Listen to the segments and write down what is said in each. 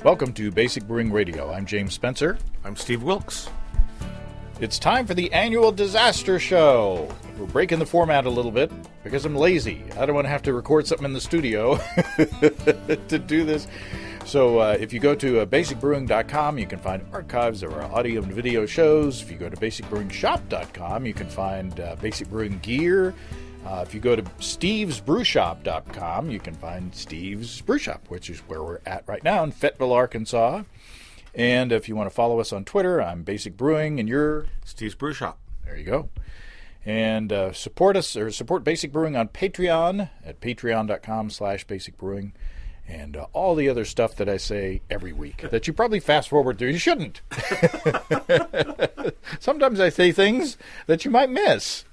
Welcome to Basic Brewing Radio. I'm James Spencer. I'm Steve Wilkes. It's time for the annual disaster show. We're breaking the format a little bit because I'm lazy. I don't want to have to record something in the studio to do this. So if you go to basicbrewing.com, you can find archives of our audio and video shows. If you go to basicbrewingshop.com, you can find Basic Brewing gear. If you go to stevesbrewshop.com, you can find Steve's Brew Shop, which is where we're at right now in Fayetteville, Arkansas. And if you want to follow us on Twitter, I'm Basic Brewing, and you're Steve's Brew Shop. There you go. And support us, or support Basic Brewing on Patreon at patreon.com/basicbrewing. And all the other stuff that I say every week that you probably fast forward through. You shouldn't. Sometimes I say things that you might miss.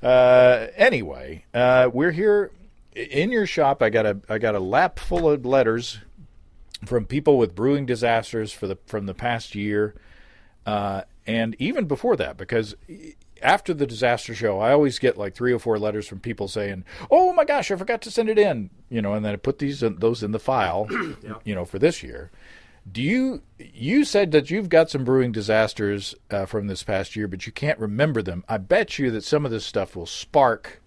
Anyway, we're here in your shop. I got a lap full of letters from people with brewing disasters from the past year, and even before that, because after the disaster show, I always get like 3 or 4 letters from people saying, "Oh my gosh, I forgot to send it in," and then I put those in the file, Yeah. For this year. You said that you've got some brewing disasters from this past year, but you can't remember them. I bet you that some of this stuff will spark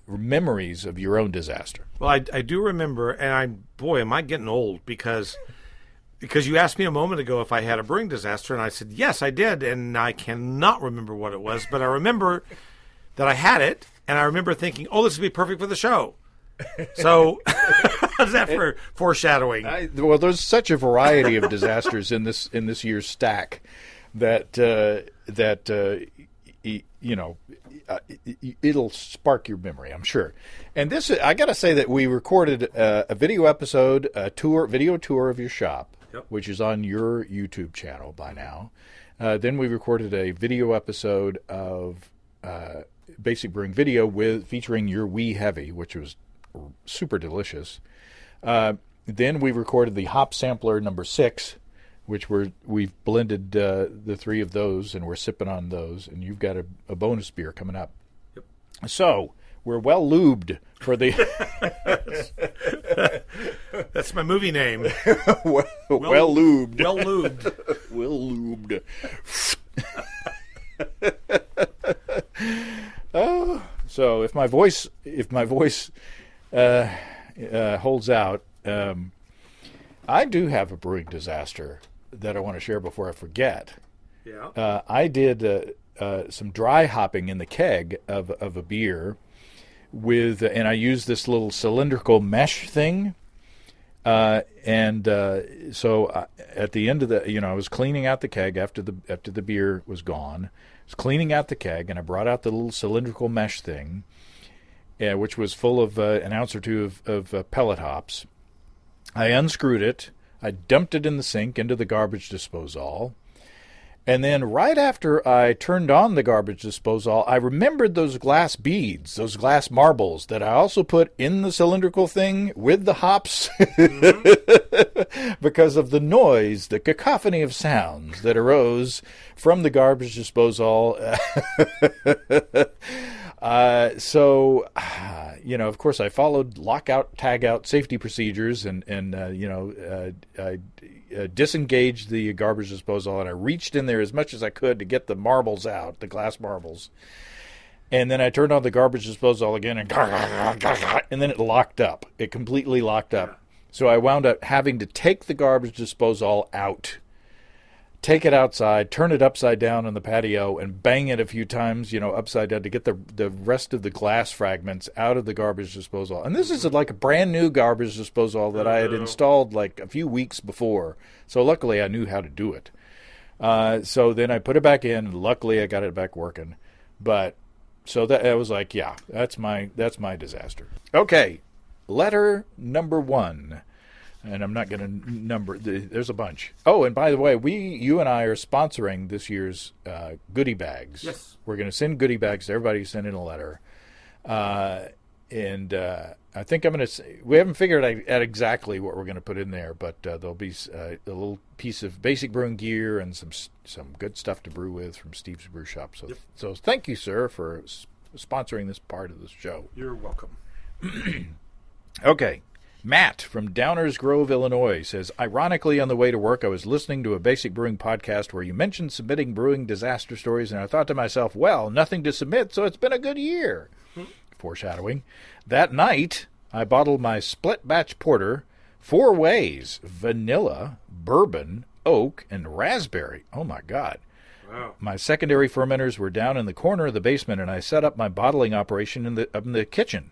memories of your own disaster. Well, I do remember, and am I getting old, because you asked me a moment ago if I had a brewing disaster, and I said, yes, I did, and I cannot remember what it was, but I remember that I had it, and I remember thinking, oh, this would be perfect for the show. So, how's that for foreshadowing? Well, there's such a variety of disasters in this year's stack that it'll spark your memory, I'm sure. And this, I got to say that we recorded a video episode, video tour of your shop, Yep. which is on your YouTube channel by now. Then we recorded a video episode of Basic Brewing Video featuring your Wee Heavy, which was super delicious. Then we recorded the Hop Sampler number 6, which we've blended the 3 of those, and we're sipping on those. And you've got a bonus beer coming up. Yep. So we're well lubed for the. That's my movie name. well lubed. Well lubed. Well lubed. Oh, so if my voice holds out, I do have a brewing disaster that I want to share before I forget. Yeah. I did some dry hopping in the keg of a beer and I used this little cylindrical mesh thing. So at the end of I was cleaning out the keg after the beer was gone. I was cleaning out the keg, and I brought out the little cylindrical mesh thing, which was full of an ounce or 2 of pellet hops. I unscrewed it. I dumped it in the sink into the garbage disposal. And then right after I turned on the garbage disposal, I remembered those glass beads, those glass marbles that I also put in the cylindrical thing with the hops because of the noise, the cacophony of sounds that arose from the garbage disposal. Of course, I followed lockout, tagout safety procedures, and I disengaged the garbage disposal, and I reached in there as much as I could to get the marbles out, the glass marbles. And then I turned on the garbage disposal again, and then it locked up. It completely locked up. So I wound up having to take the garbage disposal out, take it outside, turn it upside down on the patio, and bang it a few times, upside down to get the rest of the glass fragments out of the garbage disposal. And this is like a brand new garbage disposal that I had installed like a few weeks before. So luckily I knew how to do it. So then I put it back in, and luckily I got it back working. But so that I was like, yeah, that's my disaster. Okay, letter number 1. And I'm not going to number. There's a bunch. Oh, and by the way, you and I are sponsoring this year's goodie bags. Yes. We're going to send goodie bags to everybody who sent in a letter. And I think I'm going to. We haven't figured out exactly what we're going to put in there, but there'll be a little piece of basic brewing gear and some good stuff to brew with from Steve's Brew Shop. So, So thank you, sir, for sponsoring this part of the show. You're welcome. Okay. Matt from Downers Grove, Illinois says, ironically, on the way to work, I was listening to a Basic Brewing podcast where you mentioned submitting brewing disaster stories, and I thought to myself, well, nothing to submit, so it's been a good year. Foreshadowing. That night, I bottled my split batch porter 4 ways: vanilla, bourbon, oak, and raspberry. Oh, my God. Wow. My secondary fermenters were down in the corner of the basement, and I set up my bottling operation in the kitchen.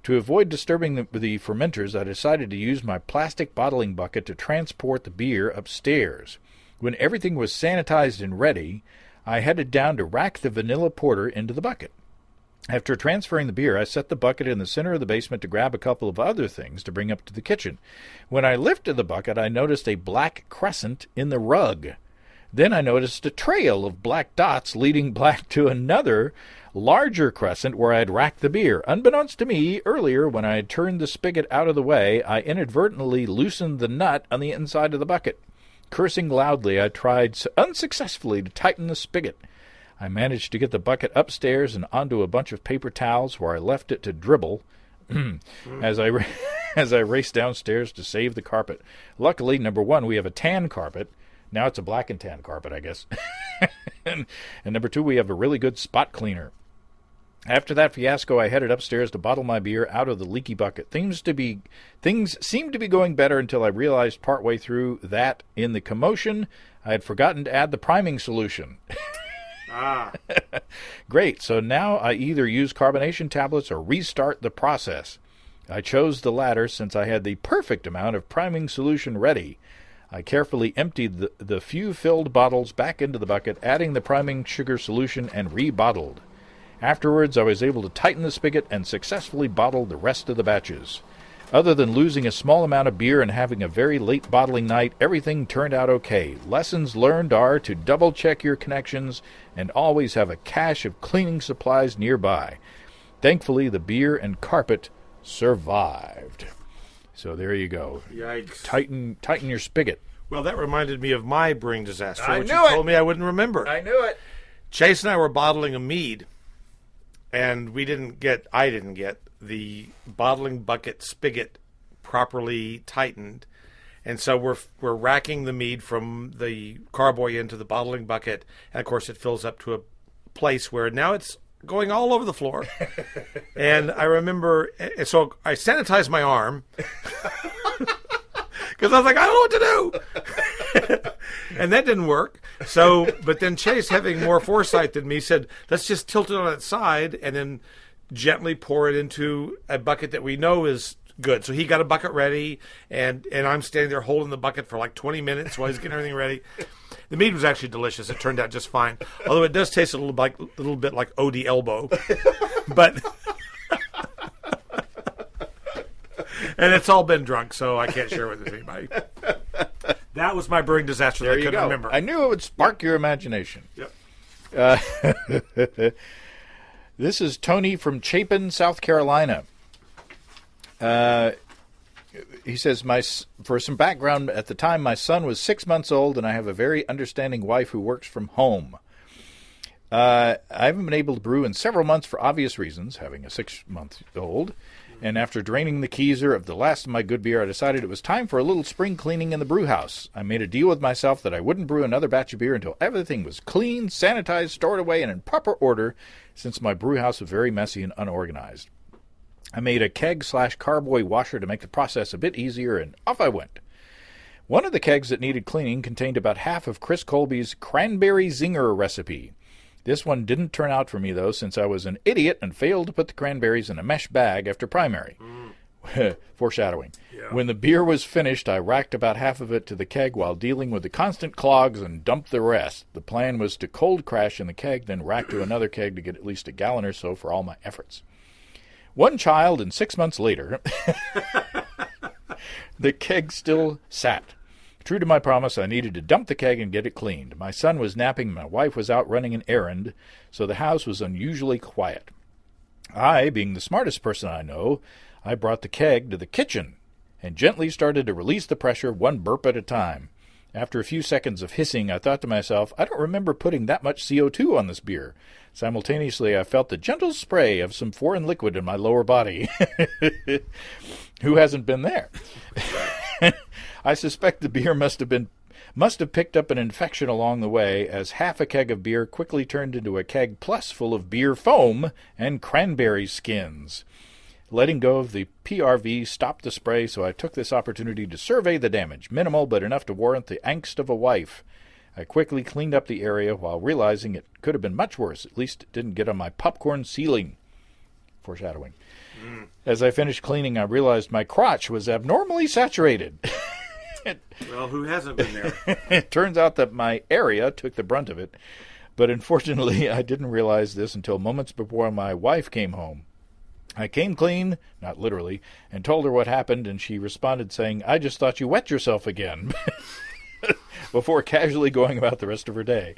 To avoid disturbing the fermenters, I decided to use my plastic bottling bucket to transport the beer upstairs. When everything was sanitized and ready, I headed down to rack the vanilla porter into the bucket. After transferring the beer, I set the bucket in the center of the basement to grab a couple of other things to bring up to the kitchen. When I lifted the bucket, I noticed a black crescent in the rug. Then I noticed a trail of black dots leading back to another larger crescent where I had racked the beer. Unbeknownst to me, earlier when I had turned the spigot out of the way, I inadvertently loosened the nut on the inside of the bucket. Cursing loudly, I tried unsuccessfully to tighten the spigot. I managed to get the bucket upstairs and onto a bunch of paper towels where I left it to dribble as I raced downstairs to save the carpet. Luckily, number one, we have a tan carpet. Now it's a black and tan carpet, I guess. and number two, we have a really good spot cleaner. After that fiasco, I headed upstairs to bottle my beer out of the leaky bucket. Things seemed to be going better until I realized partway through that, in the commotion, I had forgotten to add the priming solution. Great, so now I either use carbonation tablets or restart the process. I chose the latter since I had the perfect amount of priming solution ready. I carefully emptied the few filled bottles back into the bucket, adding the priming sugar solution, and rebottled. Afterwards, I was able to tighten the spigot and successfully bottle the rest of the batches. Other than losing a small amount of beer and having a very late bottling night, everything turned out okay. Lessons learned are to double-check your connections and always have a cache of cleaning supplies nearby. Thankfully, the beer and carpet survived. So there you go. Yikes. Tighten your spigot. Well, that reminded me of my brewing disaster, I which knew you it. told me I wouldn't remember. I knew it. Chase and I were bottling a mead, and I didn't get the bottling bucket spigot properly tightened. And so we're racking the mead from the carboy into the bottling bucket, and of course it fills up to a place where now it's going all over the floor. And I remember, so I sanitized my arm because I was like, I don't know what to do. And that didn't work. So, but then Chase, having more foresight than me, said, let's just tilt it on its side and then gently pour it into a bucket that we know is good. So he got a bucket ready, and I'm standing there holding the bucket for like 20 minutes while he's getting everything ready. The mead was actually delicious. It turned out just fine. Although it does taste a little bit like Odie elbow. But and it's all been drunk, so I can't share with anybody. That was my brewing disaster that I couldn't remember. I knew it would spark your imagination. Yep. This is Tony from Chapin, South Carolina. He says, for some background, at the time my son was 6 months old, and I have a very understanding wife who works from home. I haven't been able to brew in several months for obvious reasons, having a 6-month-old. And after draining the keezer of the last of my good beer, I decided it was time for a little spring cleaning in the brew house. I made a deal with myself that I wouldn't brew another batch of beer until everything was clean, sanitized, stored away, and in proper order, since my brew house was very messy and unorganized. I made a keg/carboy washer to make the process a bit easier, and off I went. One of the kegs that needed cleaning contained about half of Chris Colby's cranberry zinger recipe. This one didn't turn out for me, though, since I was an idiot and failed to put the cranberries in a mesh bag after primary. Foreshadowing. Yeah. When the beer was finished, I racked about half of it to the keg while dealing with the constant clogs and dumped the rest. The plan was to cold crash in the keg, then rack to another keg to get at least a gallon or so for all my efforts. One child, and 6 months later, the keg still sat. True to my promise, I needed to dump the keg and get it cleaned. My son was napping and my wife was out running an errand, so the house was unusually quiet. I, being the smartest person I know, I brought the keg to the kitchen and gently started to release the pressure one burp at a time. After a few seconds of hissing, I thought to myself, I don't remember putting that much CO2 on this beer. Simultaneously, I felt the gentle spray of some foreign liquid in my lower body. Who hasn't been there? I suspect the beer must have picked up an infection along the way, as half a keg of beer quickly turned into a keg plus full of beer foam and cranberry skins. Letting go of the PRV stopped the spray, so I took this opportunity to survey the damage, minimal but enough to warrant the angst of a wife. I quickly cleaned up the area while realizing it could have been much worse. At least it didn't get on my popcorn ceiling. Foreshadowing. As I finished cleaning, I realized my crotch was abnormally saturated. Well, who hasn't been there? It turns out that my area took the brunt of it, but unfortunately I didn't realize this until moments before my wife came home. I came clean, not literally, and told her what happened, and she responded saying, I just thought you wet yourself again, before casually going about the rest of her day.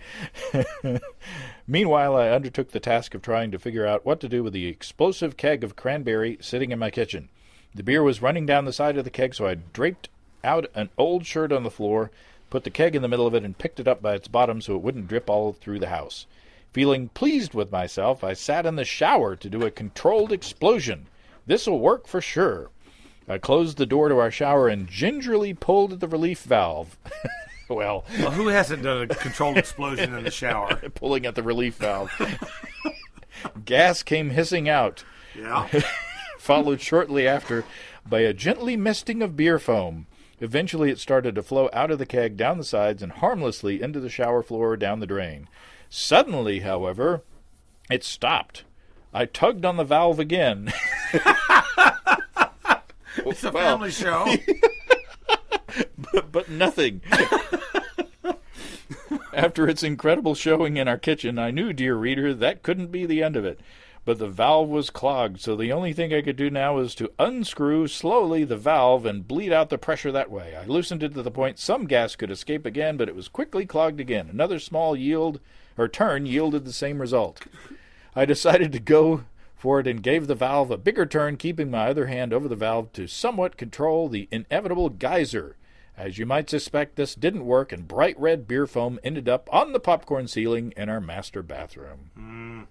Meanwhile, I undertook the task of trying to figure out what to do with the explosive keg of cranberry sitting in my kitchen. The beer was running down the side of the keg, so I draped out an old shirt on the floor, put the keg in the middle of it, and picked it up by its bottom so it wouldn't drip all through the house. Feeling pleased with myself, I sat in the shower to do a controlled explosion. This'll work for sure. I closed the door to our shower and gingerly pulled at the relief valve. Well, who hasn't done a controlled explosion in the shower? Pulling at the relief valve. Gas came hissing out. Yeah. Followed shortly after by a gently misting of beer foam. Eventually it started to flow out of the keg down the sides and harmlessly into the shower floor down the drain. Suddenly, however, it stopped. I tugged on the valve again. It's a family show. but nothing. After its incredible showing in our kitchen, I knew, dear reader, that couldn't be the end of it. But the valve was clogged, so the only thing I could do now was to unscrew slowly the valve and bleed out the pressure that way. I loosened it to the point some gas could escape again, but it was quickly clogged again. Another small turn yielded the same result. I decided to go for it and gave the valve a bigger turn, keeping my other hand over the valve to somewhat control the inevitable geyser. As you might suspect, this didn't work, and bright red beer foam ended up on the popcorn ceiling in our master bathroom.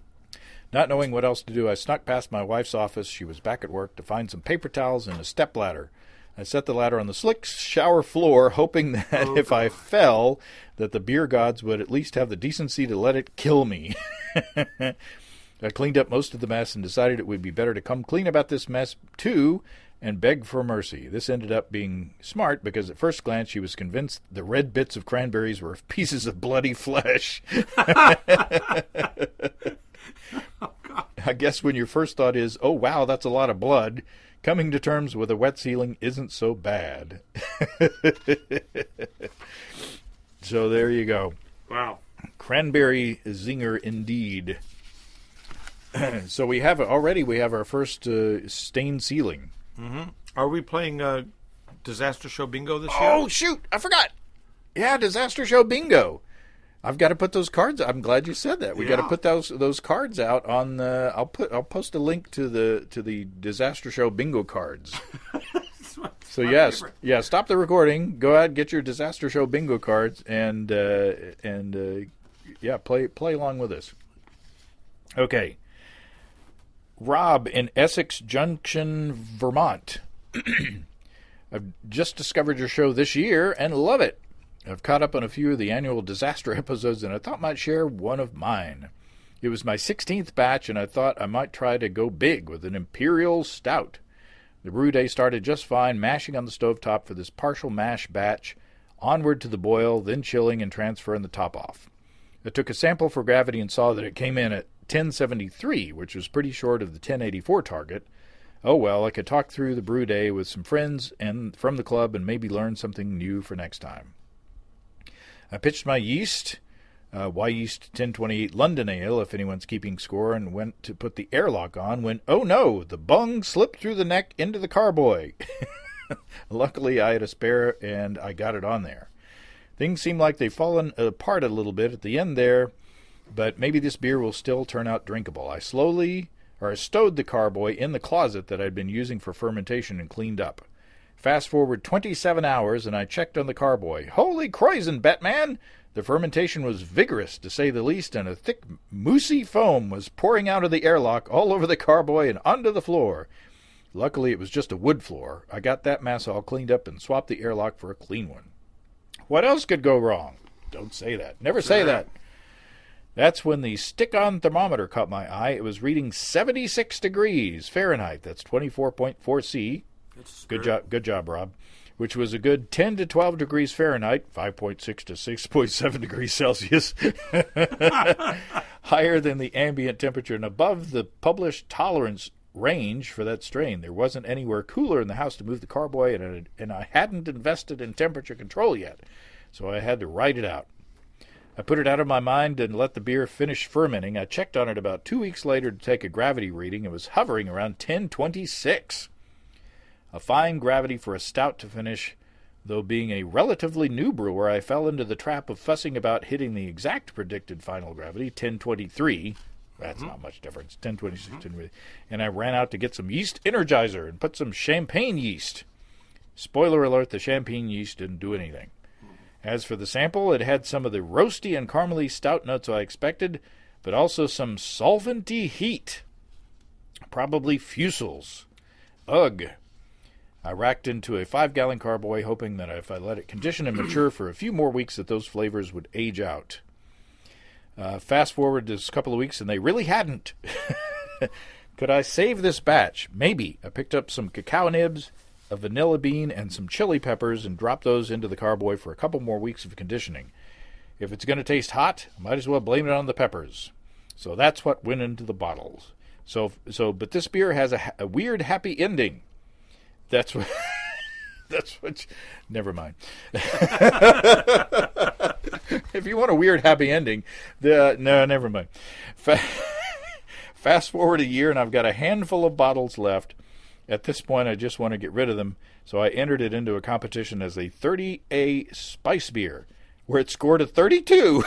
Not knowing what else to do, I snuck past my wife's office. She was back at work, to find some paper towels and a stepladder. I set the ladder on the slick shower floor, hoping that if I fell, that the beer gods would at least have the decency to let it kill me. I cleaned up most of the mess and decided it would be better to come clean about this mess, too, and beg for mercy. This ended up being smart because at first glance she was convinced the red bits of cranberries were pieces of bloody flesh. I guess when your first thought is, oh wow, that's a lot of blood, coming to terms with a wet ceiling isn't so bad. So there you go. Wow. Cranberry zinger indeed. So we have our first stained ceiling. Mm-hmm. Are we playing Disaster Show Bingo this year? Oh, shoot. I forgot. Yeah, Disaster Show Bingo. I've got to put those cards. I'm glad you said that. We got to put those cards out on. I'll post a link to the Disaster Show Bingo cards. So yes, favorite. Stop the recording. Go out, get your Disaster Show Bingo cards, and play along with us. Okay. Rob in Essex Junction, Vermont. I've just discovered your show this year and love it. I've caught up on a few of the annual disaster episodes, and I thought I might share one of mine. It was my 16th batch, and I thought I might try to go big with an Imperial Stout. The brew day started just fine, mashing on the stovetop for this partial mash batch, onward to the boil, then chilling and transferring the top off. I took a sample for gravity and saw that it came in at 1073, which was pretty short of the 1084 target. Oh well, I could talk through the brew day with some friends and from the club and maybe learn something new for next time. I pitched my yeast, Y-Yeast 1028 London Ale, if anyone's keeping score, and went to put the airlock on when, oh no, the bung slipped through the neck into the carboy. Luckily, I had a spare, and I got it on there. Things seem like they've fallen apart a little bit at the end there, but maybe this beer will still turn out drinkable. I stowed the carboy in the closet that I'd been using for fermentation and cleaned up. Fast forward 27 hours, and I checked on the carboy. Holy croissant, Batman! The fermentation was vigorous, to say the least, and a thick, moussey foam was pouring out of the airlock all over the carboy and onto the floor. Luckily, it was just a wood floor. I got that mess all cleaned up and swapped the airlock for a clean one. What else could go wrong? Don't say that. Never say that. That's when the stick-on thermometer caught my eye. It was reading 76 degrees Fahrenheit. That's 24.4 C. Good job, Rob. Which was a good 10 to 12 degrees Fahrenheit, 5.6 to 6.7 degrees Celsius, higher than the ambient temperature and above the published tolerance range for that strain. There wasn't anywhere cooler in the house to move the carboy, and I hadn't invested in temperature control yet, so I had to ride it out. I put it out of my mind and let the beer finish fermenting. I checked on it about 2 weeks later to take a gravity reading. It was hovering around 1026. A fine gravity for a stout to finish. Though being a relatively new brewer, I fell into the trap of fussing about hitting the exact predicted final gravity, 1023. That's not much difference, 1026. 1023. And I ran out to get some yeast energizer and put some champagne yeast. Spoiler alert, the champagne yeast didn't do anything. As for the sample, it had some of the roasty and caramely stout notes I expected, but also some solventy heat. Probably fusels. Ugh. I racked into a 5-gallon carboy, hoping that if I let it condition and mature for a few more weeks, that those flavors would age out. Fast forward this couple of weeks, and they really hadn't. Could I save this batch? Maybe. I picked up some cacao nibs, a vanilla bean, and some chili peppers, and dropped those into the carboy for a couple more weeks of conditioning. If it's going to taste hot, I might as well blame it on the peppers. So that's what went into the bottles. But this beer has a weird happy ending. That's what. Never mind. If you want a weird happy ending, no, never mind. Fast forward a year, and I've got a handful of bottles left. At this point, I just want to get rid of them, so I entered it into a competition as a 30A spice beer, where it scored a 32.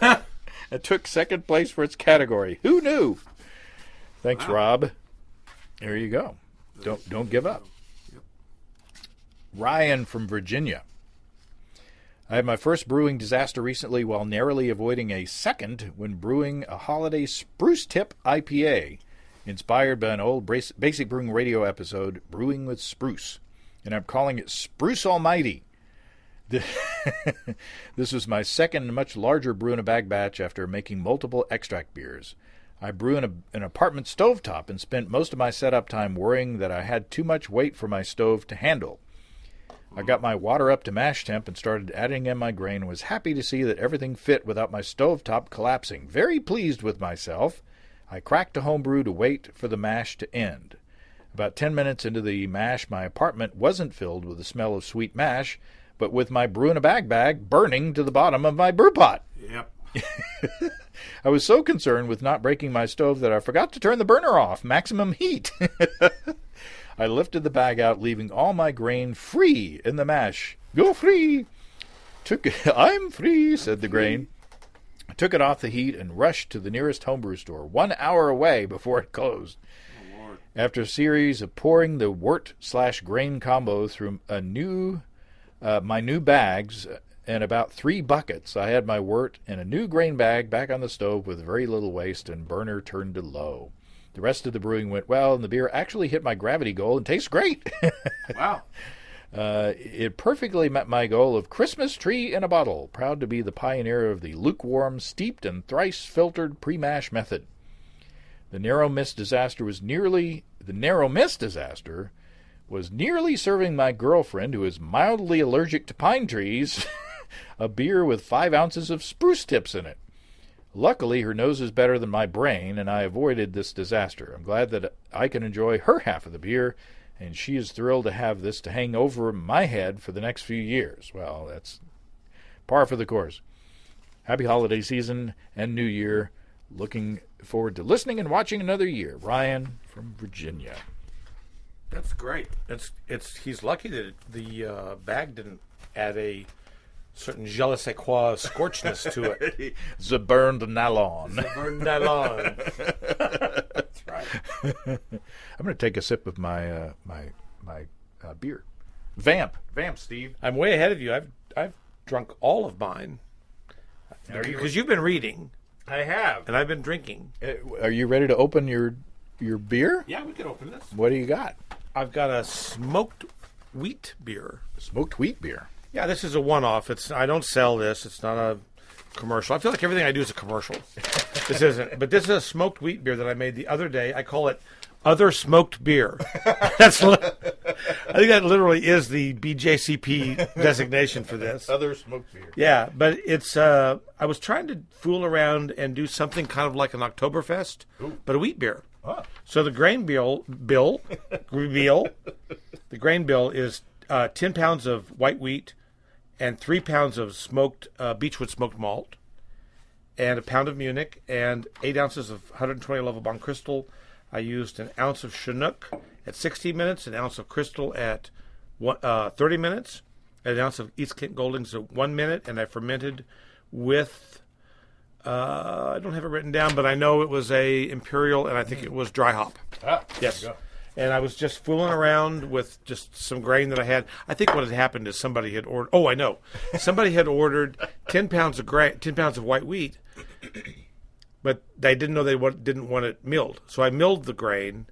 It took second place for its category. Who knew? Thanks, wow. Rob. There you go. Don't give up. Yep. Ryan from Virginia. I had my first brewing disaster recently while narrowly avoiding a second when brewing a holiday spruce tip IPA, inspired by an old Basic Brewing Radio episode, Brewing with Spruce. And I'm calling it Spruce Almighty. This was my second and much larger brew-in-a-bag batch after making multiple extract beers. I brew in an apartment stovetop and spent most of my setup time worrying that I had too much weight for my stove to handle. I got my water up to mash temp and started adding in my grain and was happy to see that everything fit without my stovetop collapsing. Very pleased with myself. I cracked a homebrew to wait for the mash to end. About 10 minutes into the mash, my apartment wasn't filled with the smell of sweet mash, but with my brew-in-a-bag bag burning to the bottom of my brew pot. Yep. I was so concerned with not breaking my stove that I forgot to turn the burner off, maximum heat. I lifted the bag out, leaving all my grain free in the mash. Go free! I'm free, said the grain. I took it off the heat and rushed to the nearest homebrew store, 1 hour away before it closed. Oh, Lord. After a series of pouring the wort/grain combo through my new bags and about 3 buckets, I had my wort and a new grain bag back on the stove with very little waste and burner turned to low. The rest of the brewing went well, and the beer actually hit my gravity goal and tastes great. Wow. It perfectly met my goal of Christmas tree in a bottle. Proud to be the pioneer of the lukewarm, steeped, and thrice-filtered pre-mash method. The narrow mist disaster was nearly serving my girlfriend, who is mildly allergic to pine trees, a beer with 5 ounces of spruce tips in it. Luckily, her nose is better than my brain, and I avoided this disaster. I'm glad that I can enjoy her half of the beer, and she is thrilled to have this to hang over my head for the next few years. Well, that's par for the course. Happy holiday season and New Year. Looking forward to listening and watching another year. Ryan from Virginia. That's great. He's lucky that the bag didn't add a certain je ne sais quoi scorchness to it. The burned nylon. The burned nylon. That's right. I'm going to take a sip of my beer. Vamp, Steve. I'm way ahead of you. I've drunk all of mine because you've been reading. I have. And I've been drinking. Are you ready to open your beer? Yeah, we can open this. What do you got? I've got a smoked wheat beer. Smoked wheat beer. Yeah, this is a one-off. I don't sell this. It's not a commercial. I feel like everything I do is a commercial. This isn't. But this is a smoked wheat beer that I made the other day. I call it Other Smoked Beer. I think that literally is the BJCP designation for this. Other smoked beer. Yeah, but it's. I was trying to fool around and do something kind of like an Oktoberfest, but a wheat beer. Oh. So the grain bill, the grain bill is 10 pounds of white wheat and 3 pounds of smoked beechwood smoked malt and a pound of Munich and 8 ounces of 120 level Bond Crystal. I used an ounce of Chinook at 60 minutes, an ounce of Crystal at 30 minutes, and an ounce of East Kent Goldings at 1 minute, and I fermented with, I don't have it written down, but I know it was a Imperial, and I think it was dry hop. Ah, yes. And I was just fooling around with just some grain that I had. I think what had happened is somebody had ordered, I know. Somebody had ordered 10 pounds of 10 pounds of white wheat, but they didn't know they didn't want it milled. So I milled the grain,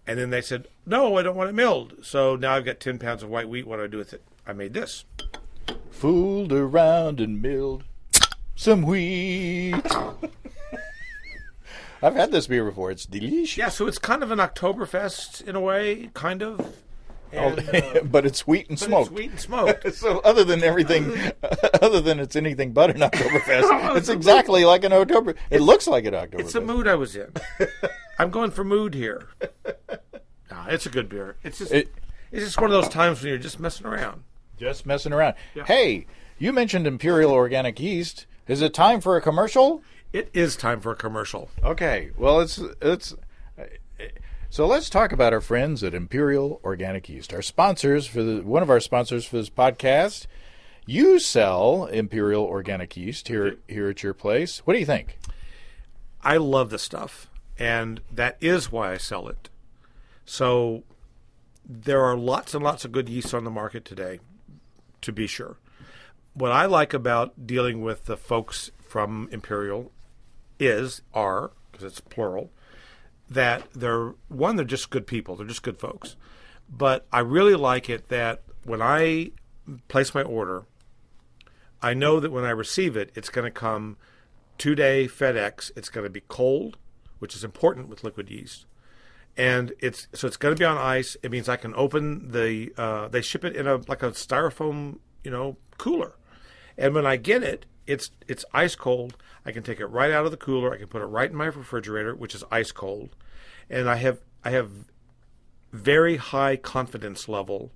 and then they said, no, I don't want it milled. So now I've got 10 pounds of white wheat. What do I do with it? I made this. Fooled around and milled some wheat. I've had this beer before. It's delicious. Yeah, so it's kind of an Oktoberfest in a way, kind of. And, but it's wheat and smoked. It's wheat and smoked. So other than it's anything but an Oktoberfest, it's exactly like an Oktober. It looks like an Oktoberfest. It's the mood I was in. I'm going for mood here. Nah, it's a good beer. It's just one of those times when you're just messing around. Just messing around. Yeah. Hey, you mentioned Imperial Organic Yeast. Is it time for a commercial? It is time for a commercial. Okay. Well, so let's talk about our friends at Imperial Organic Yeast, our sponsors one of our sponsors for this podcast. You sell Imperial Organic Yeast here at your place. What do you think? I love the stuff, and that is why I sell it. So there are lots and lots of good yeast on the market today, to be sure. What I like about dealing with the folks from Imperial are, because it's plural, that they're just good people. They're just good folks. But I really like it that when I place my order, I know that when I receive it, it's going to come 2-day FedEx. It's going to be cold, which is important with liquid yeast. And it's going to be on ice. It means I can open they ship it in like a styrofoam, cooler. And when I get it, it's ice cold. I can take it right out of the cooler. I can put it right in my refrigerator, which is ice cold. And I have very high confidence level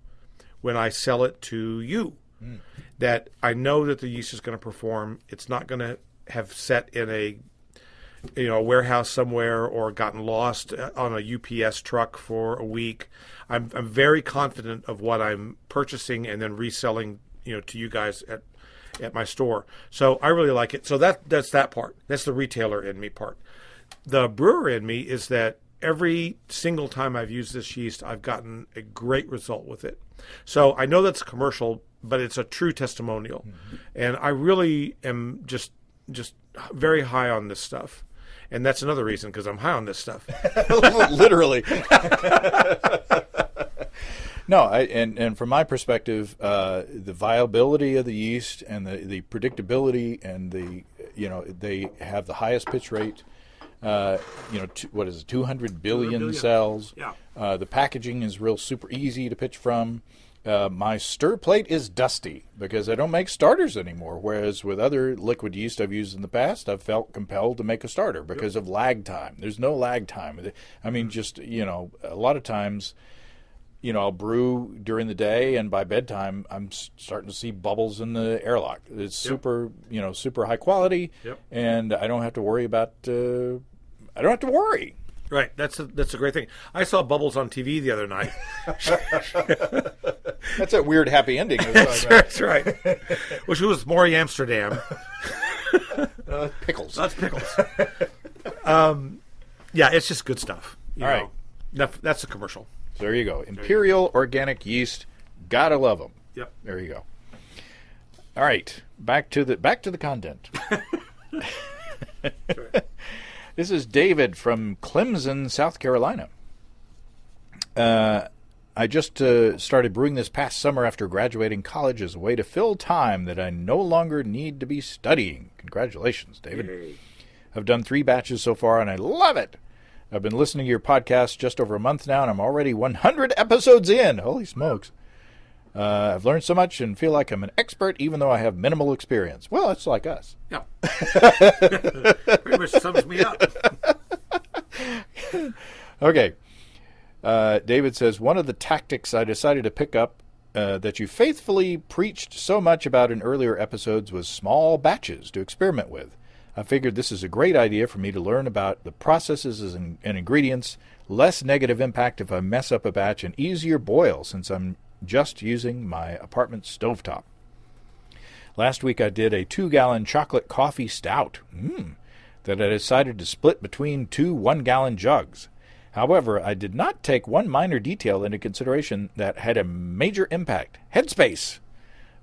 when I sell it to you, that I know that the yeast is going to perform. It's not going to have set in a warehouse somewhere or gotten lost on a UPS truck for a week. I'm very confident of what I'm purchasing and then reselling, to you guys at my store. So I really like it. So that's that part. That's the retailer in me part. The brewer in me is that every single time I've used this yeast, I've gotten a great result with it. So I know that's commercial, but it's a true testimonial. Mm-hmm. And I really am just very high on this stuff. And that's another reason, because I'm high on this stuff. Literally. No, and from my perspective, the viability of the yeast and the predictability and they have the highest pitch rate. What is it? 200 billion cells. Yeah. The packaging is real super easy to pitch from. My stir plate is dusty because I don't make starters anymore. Whereas with other liquid yeast I've used in the past, I've felt compelled to make a starter because of lag time. There's no lag time. I mean, a lot of times, I'll brew during the day, and by bedtime, I'm starting to see bubbles in the airlock. It's super high quality, and I don't have to worry about. I don't have to worry. Right, that's a great thing. I saw bubbles on TV the other night. That's that weird happy ending. That's right. Which was Maury Amsterdam. Pickles. That's pickles. Yeah, it's just good stuff. All right. That's a commercial. So there you go. Imperial organic yeast. Gotta love them. Yep. There you go. All right. Back to the content. Sure. This is David from Clemson, South Carolina. I just started brewing this past summer after graduating college as a way to fill time that I no longer need to be studying. Congratulations, David. Yay. I've done 3 batches so far, and I love it. I've been listening to your podcast just over a month now, and I'm already 100 episodes in. Holy smokes. I've learned so much and feel like I'm an expert, even though I have minimal experience. Well, it's like us. Yeah. Pretty much sums me up. Okay. David says, one of the tactics I decided to pick up that you faithfully preached so much about in earlier episodes was small batches to experiment with. I figured this is a great idea for me to learn about the processes and ingredients, less negative impact if I mess up a batch, and easier boil since I'm just using my apartment stovetop. Last week I did a 2-gallon chocolate coffee stout that I decided to split between 2 1-gallon jugs. However, I did not take one minor detail into consideration that had a major impact. Headspace!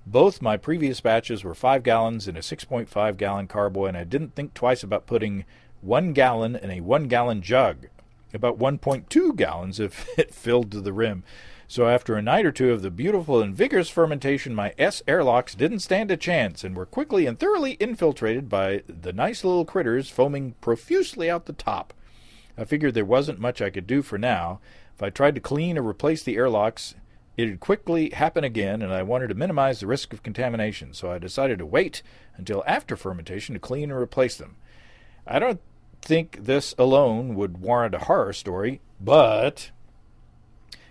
Both my previous batches were 5 gallons in a 6.5-gallon carboy, and I didn't think twice about putting 1 gallon in a 1-gallon jug. About 1.2 gallons if it filled to the rim. So after a night or two of the beautiful and vigorous fermentation, my S airlocks didn't stand a chance and were quickly and thoroughly infiltrated by the nice little critters foaming profusely out the top. I figured there wasn't much I could do for now. If I tried to clean or replace the airlocks, it'd quickly happen again, and I wanted to minimize the risk of contamination, so I decided to wait until after fermentation to clean and replace them. I don't think this alone would warrant a horror story, but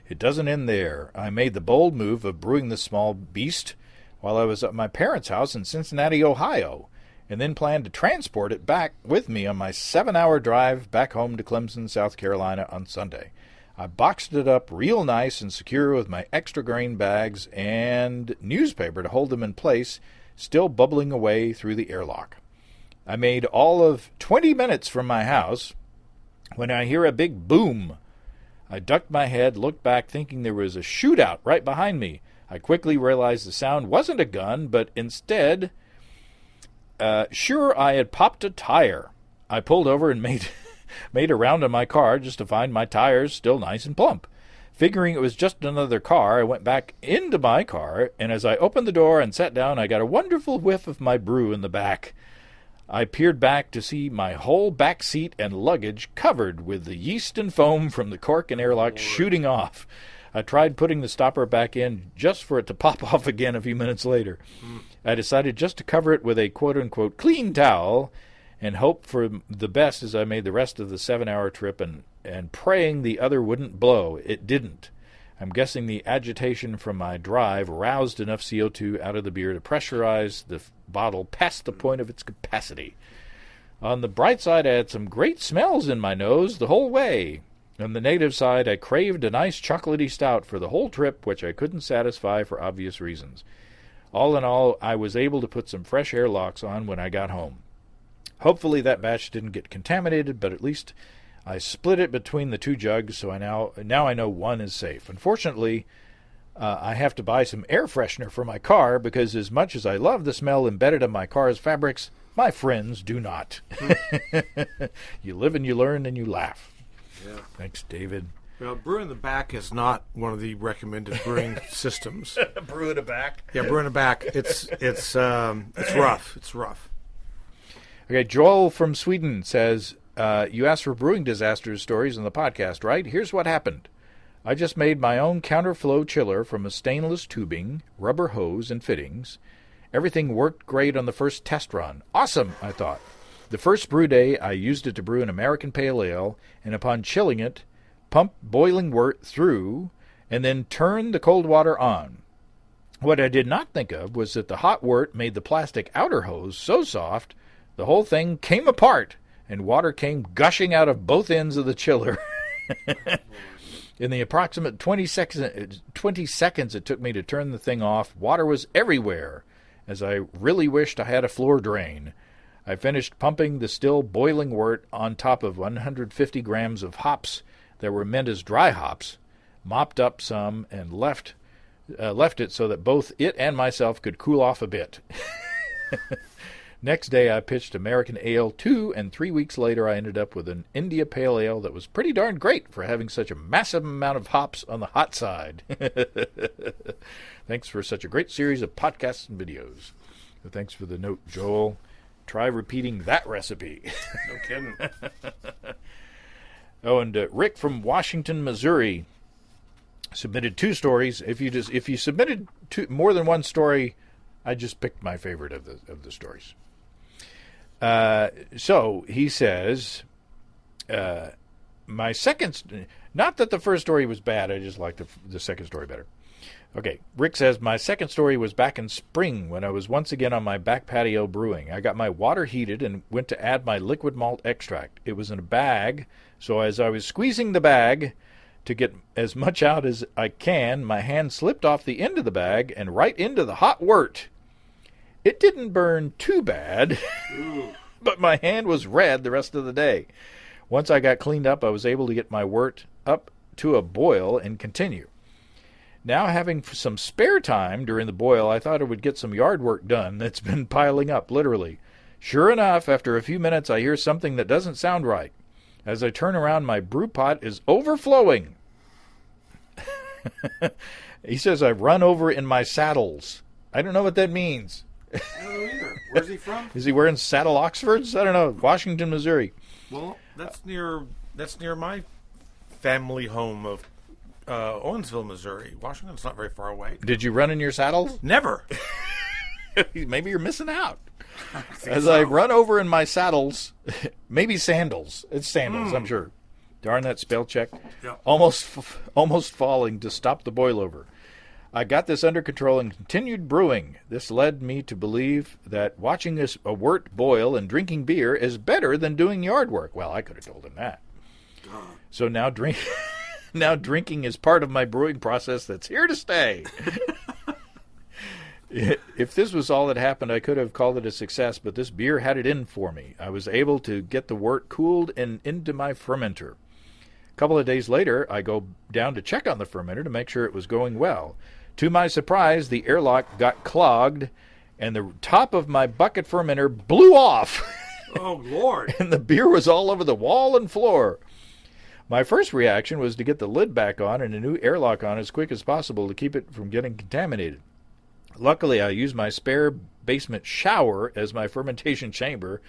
it doesn't end there. I made the bold move of brewing this small beast while I was at my parents' house in Cincinnati, Ohio, and then planned to transport it back with me on my 7-hour drive back home to Clemson, South Carolina on Sunday. I boxed it up real nice and secure with my extra grain bags and newspaper to hold them in place, still bubbling away through the airlock. I made all of 20 minutes from my house when I hear a big boom. I ducked my head, looked back, thinking there was a shootout right behind me. I quickly realized the sound wasn't a gun, but instead, sure, I had popped a tire. I pulled over and made a round on my car just to find my tires still nice and plump. Figuring it was just another car, I went back into my car, and as I opened the door and sat down, I got a wonderful whiff of my brew in the back. I peered back to see my whole back seat and luggage covered with the yeast and foam from the cork and airlock shooting off. I tried putting the stopper back in just for it to pop off again a few minutes later. I decided just to cover it with a quote-unquote clean towel and hope for the best as I made the rest of the 7-hour trip and praying the other wouldn't blow. It didn't. I'm guessing the agitation from my drive roused enough CO2 out of the beer to pressurize the bottle past the point of its capacity. On the bright side, I had some great smells in my nose the whole way. On the negative side, I craved a nice chocolatey stout for the whole trip, which I couldn't satisfy for obvious reasons. All in all, I was able to put some fresh airlocks on when I got home. Hopefully that batch didn't get contaminated, but at least I split it between the 2 jugs, so now I know one is safe. Unfortunately, I have to buy some air freshener for my car because as much as I love the smell embedded in my car's fabrics, my friends do not. You live and you learn and you laugh. Yeah. Thanks, David. Well, brew in the back is not one of the recommended brewing systems. Brew in the back? Yeah, brew in the back. It's rough. It's rough. Okay, Joel from Sweden says, you asked for brewing disasters stories in the podcast, right? Here's what happened. I just made my own counterflow chiller from a stainless tubing, rubber hose, and fittings. Everything worked great on the first test run. Awesome, I thought. The first brew day, I used it to brew an American Pale Ale, and upon chilling it, pumped boiling wort through, and then turned the cold water on. What I did not think of was that the hot wort made the plastic outer hose so soft, the whole thing came apart, and water came gushing out of both ends of the chiller. In the approximate 20 seconds it took me to turn the thing off, water was everywhere, as I really wished I had a floor drain. I finished pumping the still boiling wort on top of 150 grams of hops that were meant as dry hops. mopped up some, and left it so that both it and myself could cool off a bit. Next day, I pitched American Ale 2, and 3 weeks later, I ended up with an India Pale Ale that was pretty darn great for having such a massive amount of hops on the hot side. Thanks for such a great series of podcasts and videos. So thanks for the note, Joel. Try repeating that recipe. No kidding. Oh, and Rick from Washington, Missouri submitted 2 stories. If you submitted more than one story, I just picked my favorite of the stories. So he says, my second, not that the first story was bad, I just liked the second story better. Okay, Rick says, my second story was back in spring when I was once again on my back patio brewing. I got my water heated and went to add my liquid malt extract. It was in a bag, so as I was squeezing the bag to get as much out as I can, my hand slipped off the end of the bag and right into the hot wort. It didn't burn too bad, but my hand was red the rest of the day. Once I got cleaned up, I was able to get my wort up to a boil and continue. Now, having some spare time during the boil, I thought I would get some yard work done that's been piling up, literally. Sure enough, after a few minutes, I hear something that doesn't sound right. As I turn around, my brew pot is overflowing. He says, I've run over in my saddles. I don't know what that means. I don't know either. Where's he from? Is he wearing saddle Oxfords? I don't know. Washington, Missouri. Well, that's near my family home of Owensville, Missouri. Washington's not very far away. Did you run in your saddles? Never. Maybe you're missing out. I run over in my saddles, maybe sandals. It's sandals, I'm sure. Darn that spell check. Yeah. Almost falling to stop the boil over. I got this under control and continued brewing. This led me to believe that watching a wort boil and drinking beer is better than doing yard work. Well, I could have told him that. So now drinking is part of my brewing process that's here to stay. If this was all that happened, I could have called it a success, but this beer had it in for me. I was able to get the wort cooled and into my fermenter. A couple of days later, I go down to check on the fermenter to make sure it was going well. To my surprise, the airlock got clogged, and the top of my bucket fermenter blew off. Oh, Lord. And the beer was all over the wall and floor. My first reaction was to get the lid back on and a new airlock on as quick as possible to keep it from getting contaminated. Luckily, I used my spare basement shower as my fermentation chamber,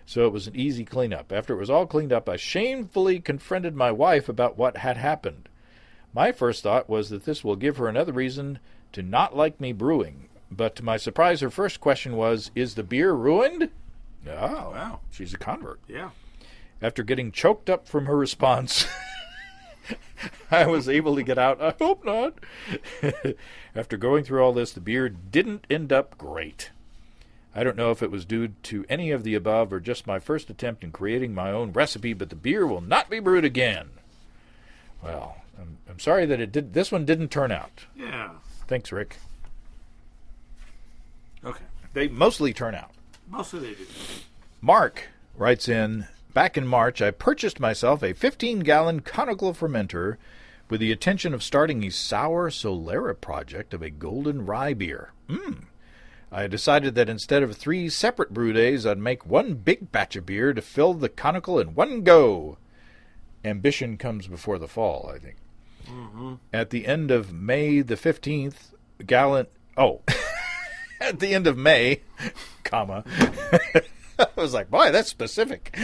so it was an easy cleanup. After it was all cleaned up, I shamefully confronted my wife about what had happened. My first thought was that this will give her another reason to not like me brewing. But to my surprise, her first question was, is the beer ruined? Oh, wow. She's a convert. Yeah. After getting choked up from her response, I was able to get out. I hope not. After going through all this, the beer didn't end up great. I don't know if it was due to any of the above or just my first attempt in creating my own recipe, but the beer will not be brewed again. Well, I'm sorry that this one didn't turn out. Yeah. Thanks, Rick. Okay. They mostly turn out. Mostly they do. Mark writes in, back in March, I purchased myself a 15-gallon conical fermenter with the intention of starting a sour Solera project of a golden rye beer. I decided that instead of 3 separate brew days, I'd make one big batch of beer to fill the conical in one go. Ambition comes before the fall, I think. Mm-hmm. At the end of May the 15th, at the end of May, comma, I was like, boy, that's specific.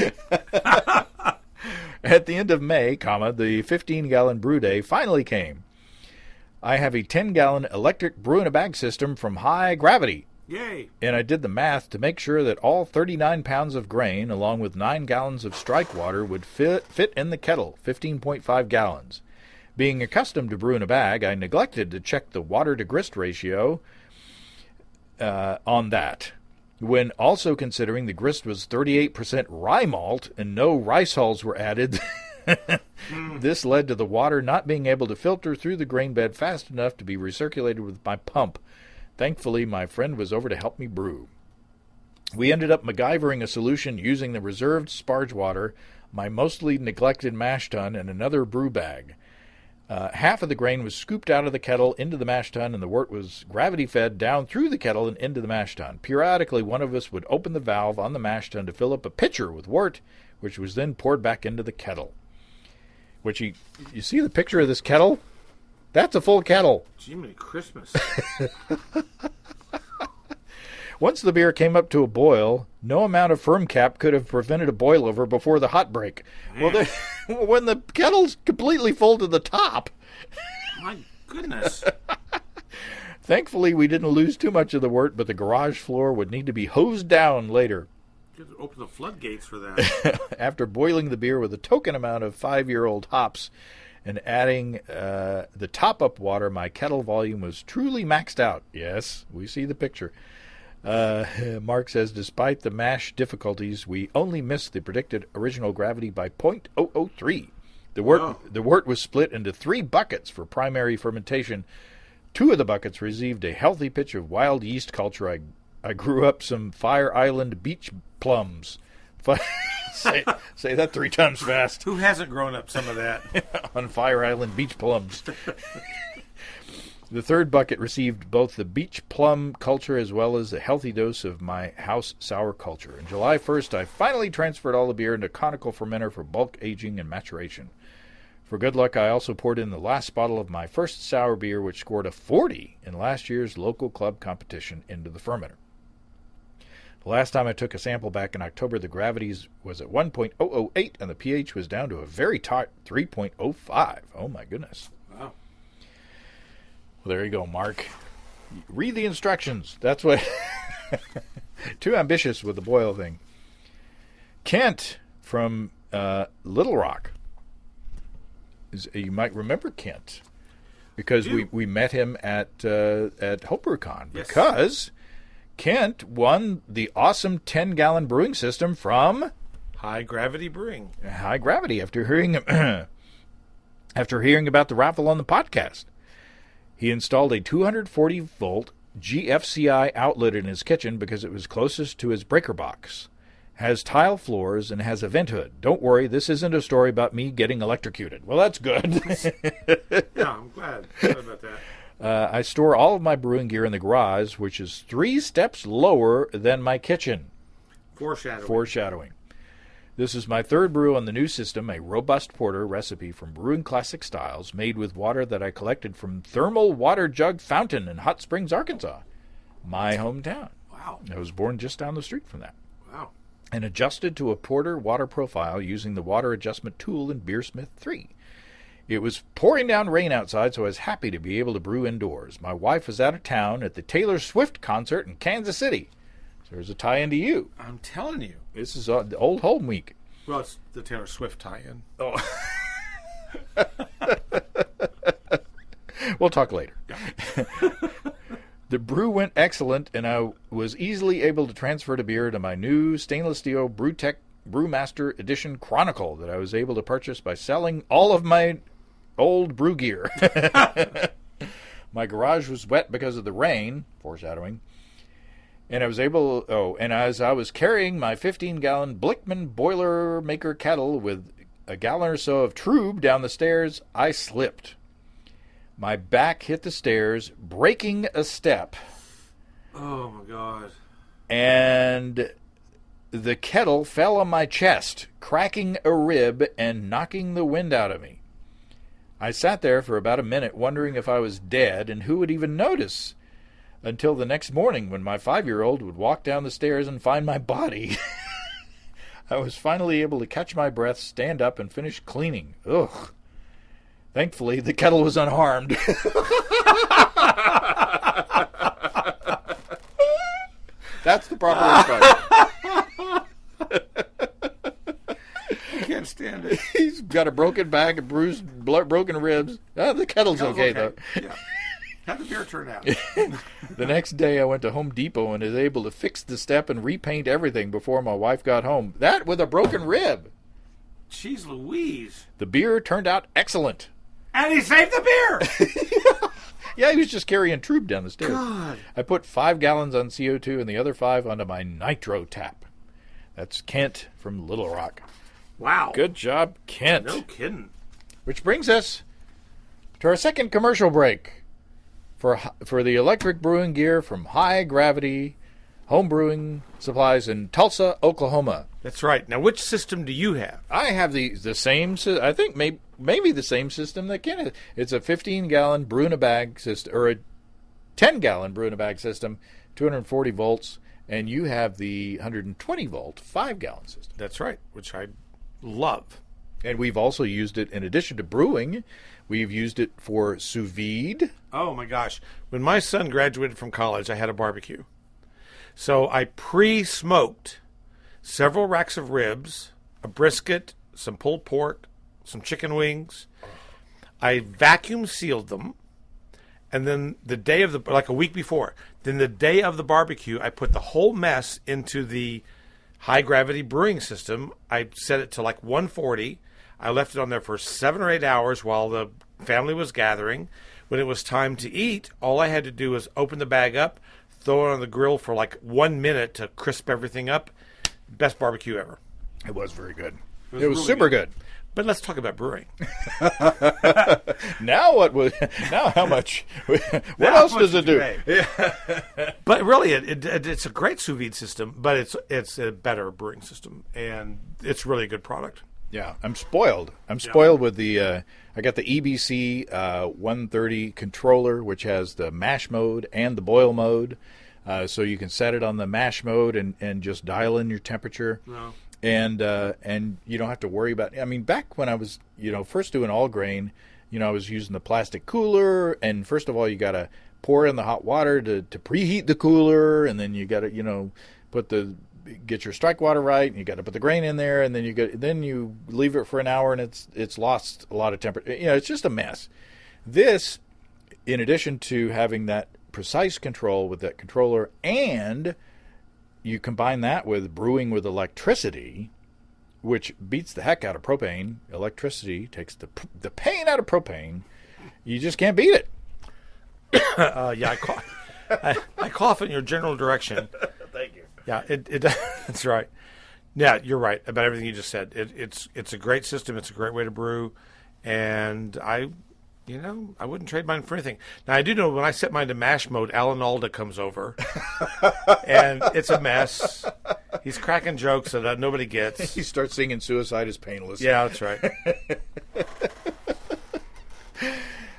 At the end of May, comma, the 15-gallon brew day finally came. I have a 10-gallon electric brew-in-a-bag system from High Gravity. Yay! And I did the math to make sure that all 39 pounds of grain, along with 9 gallons of strike water, would fit in the kettle, 15.5 gallons. Being accustomed to brew in a bag, I neglected to check the water-to-grist ratio on that. When also considering the grist was 38% rye malt and no rice hulls were added, this led to the water not being able to filter through the grain bed fast enough to be recirculated with my pump. Thankfully, my friend was over to help me brew. We ended up MacGyvering a solution using the reserved sparge water, my mostly neglected mash tun, and another brew bag. Half of the grain was scooped out of the kettle into the mash tun, and the wort was gravity-fed down through the kettle and into the mash tun. Periodically, one of us would open the valve on the mash tun to fill up a pitcher with wort, which was then poured back into the kettle. Which you see the picture of this kettle? That's a full kettle. Jiminy Christmas. Once the beer came up to a boil, no amount of firm cap could have prevented a boil-over before the hot break. Man. Well, when the kettle's completely full to the top. My goodness. Thankfully, we didn't lose too much of the wort, but the garage floor would need to be hosed down later. You have to open the floodgates for that. After boiling the beer with a token amount of 5-year-old hops and adding the top-up water, my kettle volume was truly maxed out. Yes, we see the picture. Mark says, despite the mash difficulties, we only missed the predicted original gravity by 0.003. The wort was split into 3 buckets for primary fermentation. 2 of the buckets received a healthy pitch of wild yeast culture. I grew up some Fire Island beach plums. Say that 3 times fast. Who hasn't grown up some of that? On Fire Island beach plums. The 3rd bucket received both the beach plum culture as well as a healthy dose of my house sour culture. On July 1st, I finally transferred all the beer into a conical fermenter for bulk aging and maturation. For good luck, I also poured in the last bottle of my first sour beer, which scored a 40 in last year's local club competition, into the fermenter. The last time I took a sample back in October, the gravities was at 1.008 and the pH was down to a very tight 3.05. Oh my goodness. Wow. Well, there you go, Mark. Read the instructions. That's what... Too ambitious with the boil thing. Kent from Little Rock. You might remember Kent because we met him at HomebrewCon because Kent won the awesome 10-gallon brewing system from High Gravity Brewing. High Gravity after hearing about the raffle on the podcast. He installed a 240-volt GFCI outlet in his kitchen because it was closest to his breaker box. Has tile floors and has a vent hood. Don't worry, this isn't a story about me getting electrocuted. Well, that's good. Yeah, I'm glad about that. I store all of my brewing gear in the garage, which is 3 steps lower than my kitchen. Foreshadowing. This is my 3rd brew on the new system, a robust porter recipe from Brewing Classic Styles, made with water that I collected from Thermal Water Jug Fountain in Hot Springs, Arkansas, my hometown. Wow. I was born just down the street from that. Wow. And adjusted to a porter water profile using the water adjustment tool in Beersmith 3. It was pouring down rain outside, so I was happy to be able to brew indoors. My wife was out of town at the Taylor Swift concert in Kansas City. So there's a tie-in to you. I'm telling you. This is the old home week. Well, it's the Taylor Swift tie-in. Oh. We'll talk later. Yeah. The brew went excellent, and I was easily able to transfer the beer to my new stainless steel BrewTech Brewmaster Edition Chronicle that I was able to purchase by selling all of my old brew gear. My garage was wet because of the rain, foreshadowing, and as I was carrying my 15-gallon Blickman Boilermaker kettle with a gallon or so of Trube down the stairs, I slipped. My back hit the stairs, breaking a step. Oh, my God. And the kettle fell on my chest, cracking a rib and knocking the wind out of me. I sat there for about a minute wondering if I was dead and who would even notice, until the next morning when my 5-year-old would walk down the stairs and find my body. I was finally able to catch my breath, stand up, and finish cleaning. Ugh. Thankfully, the kettle was unharmed. That's the proper response. I can't stand it. He's got a broken back and broken ribs. The kettle's okay, though. Yeah. How'd the beer turn out? The next day, I went to Home Depot and was able to fix the step and repaint everything before my wife got home. That with a broken rib. Jeez Louise. The beer turned out excellent. And he saved the beer! Yeah, he was just carrying Trube down the stairs. God. I put 5 gallons on CO2 and the other 5 onto my nitro tap. That's Kent from Little Rock. Wow. Good job, Kent. No kidding. Which brings us to our second commercial break for the electric brewing gear from High Gravity Homebrewing Supplies in Tulsa, Oklahoma. That's right. Now, which system do you have? I have the same. I think maybe the same system that Ken has. It's a 15-gallon brew in a bag system, or a 10-gallon brew in a bag system, 240 volts, and you have the 120 volt 5-gallon system. That's right, which I love. And we've also used it in addition to brewing. We've used it for sous vide. Oh my gosh! When my son graduated from college, I had a barbecue, so I pre-smoked several racks of ribs, a brisket, some pulled pork, some chicken wings. I vacuum sealed them, and then the day of like a week before, then the day of the barbecue, I put the whole mess into the high gravity brewing system. I set it to like 140. I left it on there for 7 or 8 hours while the family was gathering. When it was time to eat, all I had to do was open the bag up, throw it on the grill for like 1 minute to crisp everything up. Best barbecue ever. It was very good. It was really super good. But let's talk about brewing. Now how much? What else does it do? But really, it's a great sous vide system, but it's a better brewing system, and it's really a good product. Yeah, I'm spoiled. With the. I got the EBC 130 controller, which has the mash mode and the boil mode, so you can set it on the mash mode and just dial in your temperature. No. And you don't have to worry about. I mean, back when I was first doing all grain, I was using the plastic cooler, and first of all you got to pour in the hot water to preheat the cooler, and then you got to get your strike water right, and you got to put the grain in there, and then you leave it for an hour, and it's lost a lot of temperature. It's just a mess. This, in addition to having that precise control with that controller, and you combine that with brewing with electricity, which beats the heck out of propane. Electricity takes the pain out of propane. You just can't beat it. Yeah, I cough in your general direction. Thank you. Yeah, that's right. Yeah, you're right about everything you just said. It's a great system. It's a great way to brew, and I wouldn't trade mine for anything. Now, I do know when I set mine to mash mode, Alan Alda comes over, and it's a mess. He's cracking jokes that nobody gets. He starts singing "Suicide is Painless." Yeah, that's right.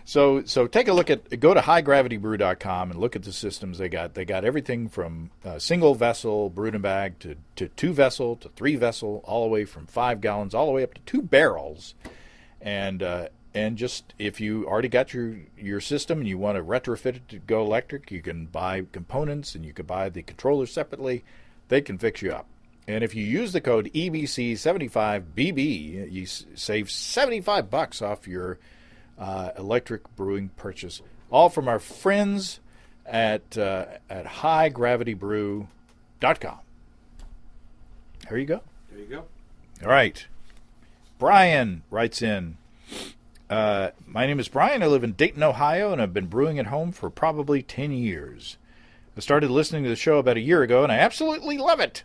So take a look go to highgravitybrew.com and look at the systems they got. They got everything from single vessel brewed in bag to 2 vessel to 3 vessel, all the way from 5 gallons all the way up to 2 barrels. And just if you already got your system and you want to retrofit it to go electric, you can buy components and you can buy the controller separately. They can fix you up. And if you use the code EBC75BB, you save $75 off your electric brewing purchase. All from our friends at highgravitybrew.com. There you go. There you go. All right. Brian writes in, my name is Brian. I live in Dayton, Ohio, and I've been brewing at home for probably 10 years. I started listening to the show about a year ago, and I absolutely love it.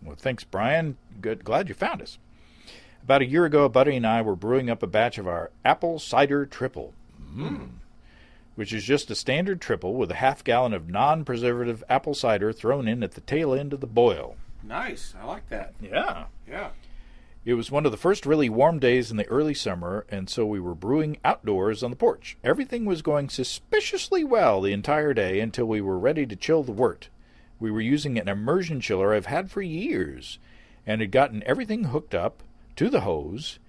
Well, thanks, Brian. Good. Glad you found us. About a year ago, a buddy and I were brewing up a batch of our apple cider triple, which is just a standard triple with a half-gallon of non-preservative apple cider thrown in at the tail end of the boil. Nice. I like that. Yeah. Yeah. It was one of the first really warm days in the early summer, and so we were brewing outdoors on the porch. Everything was going suspiciously well the entire day until we were ready to chill the wort. We were using an immersion chiller I've had for years, and had gotten everything hooked up to the hose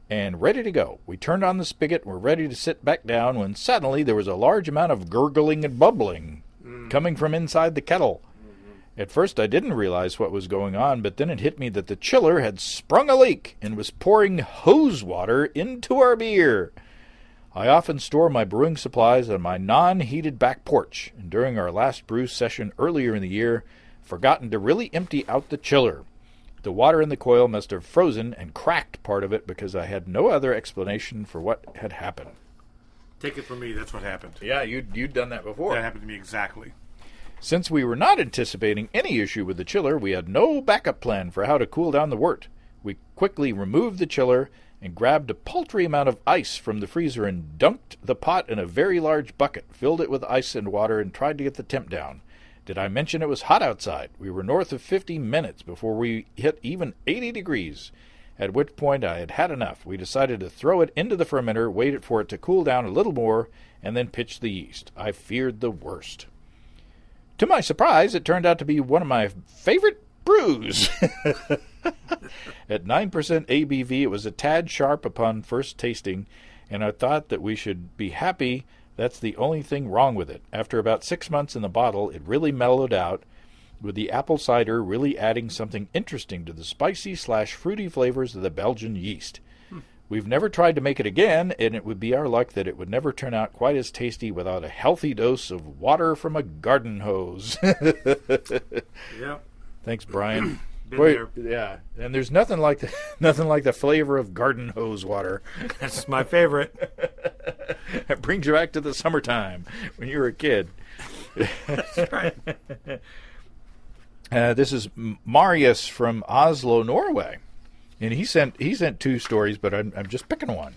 and ready to go. We turned on the spigot and were ready to sit back down when suddenly there was a large amount of gurgling and bubbling coming from inside the kettle. At first I didn't realize what was going on, but then it hit me that the chiller had sprung a leak and was pouring hose water into our beer. I often store my brewing supplies on my non-heated back porch, and during our last brew session earlier in the year, forgotten to really empty out the chiller. The water in the coil must have frozen and cracked part of it because I had no other explanation for what had happened. Take it from me, that's what happened. Yeah, you'd done that before. That happened to me exactly. Since we were not anticipating any issue with the chiller, we had no backup plan for how to cool down the wort. We quickly removed the chiller and grabbed a paltry amount of ice from the freezer and dunked the pot in a very large bucket, filled it with ice and water, and tried to get the temp down. Did I mention it was hot outside? We were north of 50 minutes before we hit even 80 degrees, at which point I had had enough. We decided to throw it into the fermenter, waited for it to cool down a little more, and then pitched the yeast. I feared the worst. To my surprise, it turned out to be one of my favorite brews. At 9% ABV, it was a tad sharp upon first tasting, and I thought that we should be happy that's the only thing wrong with it. After about 6 months in the bottle, it really mellowed out, with the apple cider really adding something interesting to the spicy/fruity flavors of the Belgian yeast. We've never tried to make it again, and it would be our luck that it would never turn out quite as tasty without a healthy dose of water from a garden hose. Yeah. Thanks, Brian. Boy, yeah, and there's nothing like the flavor of garden hose water. That's my favorite. It brings you back to the summertime when you were a kid. That's right. This is Marius from Oslo, Norway, and he sent 2 stories, but I'm just picking one.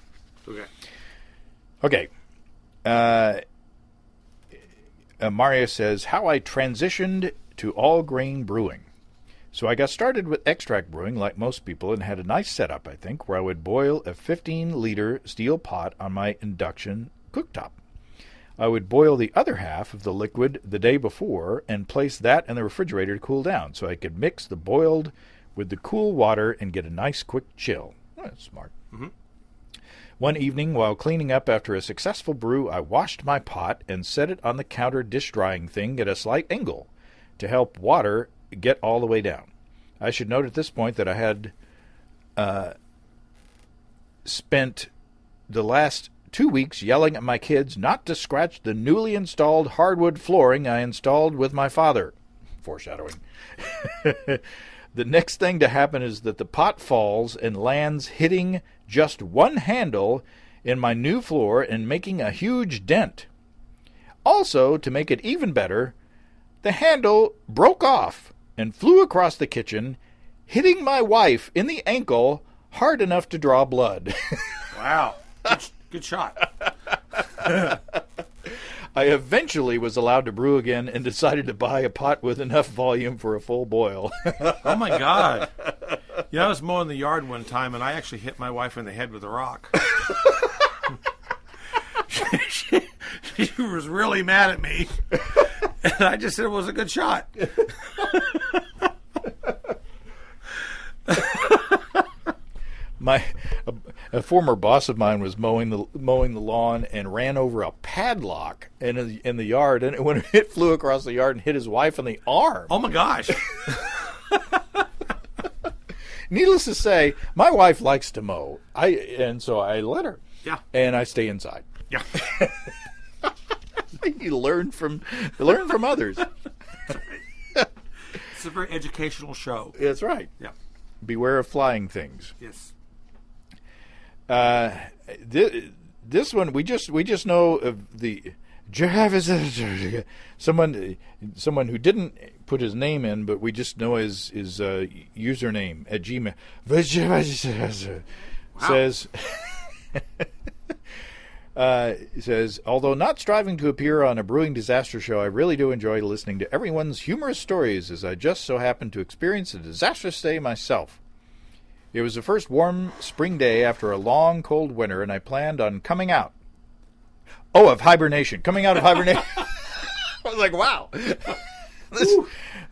Okay. Marius says, how I transitioned to all grain brewing. So I got started with extract brewing like most people and had a nice setup, I think, where I would boil a 15-liter steel pot on my induction cooktop. I would boil the other half of the liquid the day before and place that in the refrigerator to cool down so I could mix the boiled with the cool water and get a nice quick chill. Oh, that's smart. Mm-hmm. One evening, while cleaning up after a successful brew, I washed my pot and set it on the counter dish drying thing at a slight angle to help water get all the way down. I should note at this point that I had spent the last 2 weeks yelling at my kids not to scratch the newly installed hardwood flooring I installed with my father. Foreshadowing. The next thing to happen is that the pot falls and lands hitting just one handle in my new floor and making a huge dent. Also, to make it even better, the handle broke off and flew across the kitchen, hitting my wife in the ankle hard enough to draw blood. Wow. Good shot. I eventually was allowed to brew again and decided to buy a pot with enough volume for a full boil. Oh, my God. I was mowing the yard one time, and I actually hit my wife in the head with a rock. She was really mad at me. And I just said it was a good shot. A former boss of mine was mowing the lawn and ran over a padlock in the yard, and when it flew across the yard and hit his wife in the arm. Oh my gosh! Needless to say, my wife likes to mow, so I let her. Yeah. And I stay inside. Yeah. You learn from others. It's a very educational show. That's right. Yeah. Beware of flying things. Yes. This one we just know of the someone who didn't put his name in, but we just know his username at Gmail. Says, although not striving to appear on a brewing disaster show, I really do enjoy listening to everyone's humorous stories, as I just so happened to experience a disastrous day myself. It was the first warm spring day after a long, cold winter, and I planned on coming out. Oh, of hibernation. Coming out of hibernation. I was like, wow.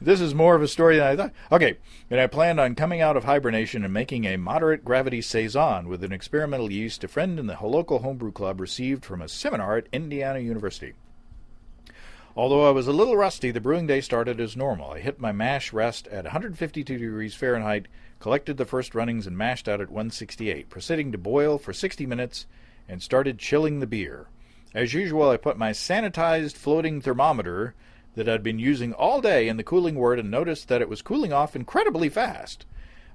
This is more of a story than I thought. Okay, and I planned on coming out of hibernation and making a moderate gravity saison with an experimental yeast a friend in the local homebrew club received from a seminar at Indiana University. Although I was a little rusty, the brewing day started as normal. I hit my mash rest at 152 degrees Fahrenheit, collected the first runnings, and mashed out at 168, proceeding to boil for 60 minutes, and started chilling the beer. As usual, I put my sanitized floating thermometer that I'd been using all day in the cooling wort and noticed that it was cooling off incredibly fast.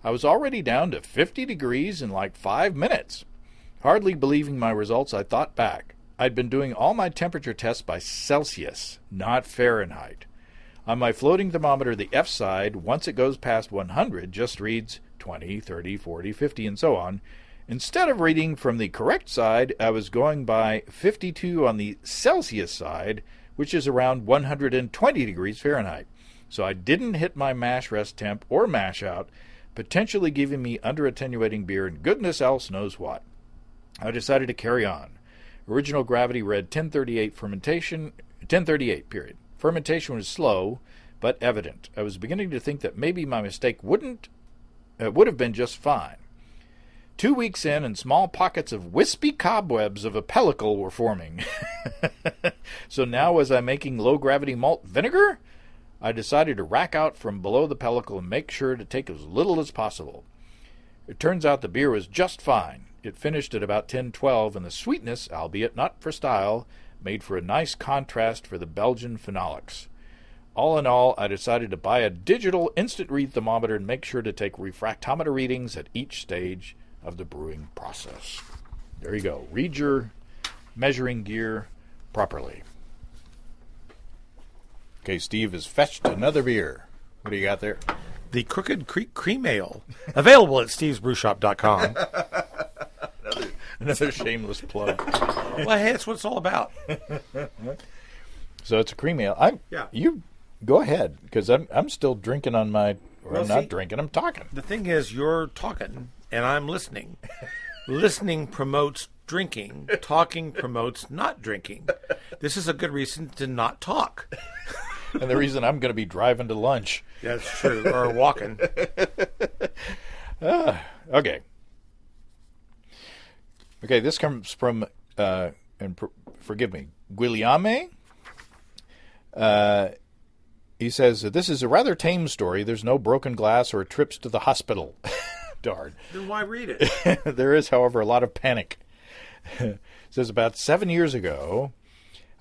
I was already down to 50 degrees in like 5 minutes. Hardly believing my results, I thought back. I'd been doing all my temperature tests by Celsius, not Fahrenheit. On my floating thermometer, the F side, once it goes past 100, just reads 20, 30, 40, 50, and so on, Instead of reading from the correct side, I was going by 52 on the Celsius side, which is around 120 degrees Fahrenheit. So I didn't hit my mash rest temp or mash out, potentially giving me under-attenuating beer and goodness else knows what. I decided to carry on. Original gravity read 1038 fermentation, 1038 period. Fermentation was slow, but evident. I was beginning to think that maybe my mistake would have been just fine. 2 weeks in, and small pockets of wispy cobwebs of a pellicle were forming. So now was I making low-gravity malt vinegar? I decided to rack out from below the pellicle and make sure to take as little as possible. It turns out the beer was just fine. It finished at about 10:12, and the sweetness, albeit not for style, made for a nice contrast for the Belgian phenolics. All in all, I decided to buy a digital instant read thermometer and make sure to take refractometer readings at each stage of the brewing process. There you go. Read your measuring gear properly. Okay, Steve has fetched another beer. What do you got there? The Crooked Creek Cream Ale. Available at stevesbrewshop.com. Another shameless plug. Well, hey, that's what it's all about. So it's a cream ale. You go ahead, because I'm still drinking on my... I'm not drinking, I'm talking. The thing is, you're talking, and I'm listening. Listening promotes drinking. Talking promotes not drinking. This is a good reason to not talk. And the reason I'm going to be driving to lunch. That's true. Or walking. Okay. Okay, this comes from, forgive me, Guillaume. He says, this is a rather tame story. There's no broken glass or trips to the hospital. Darn. Then why read it? There is, however, a lot of panic. It says, about 7 years ago,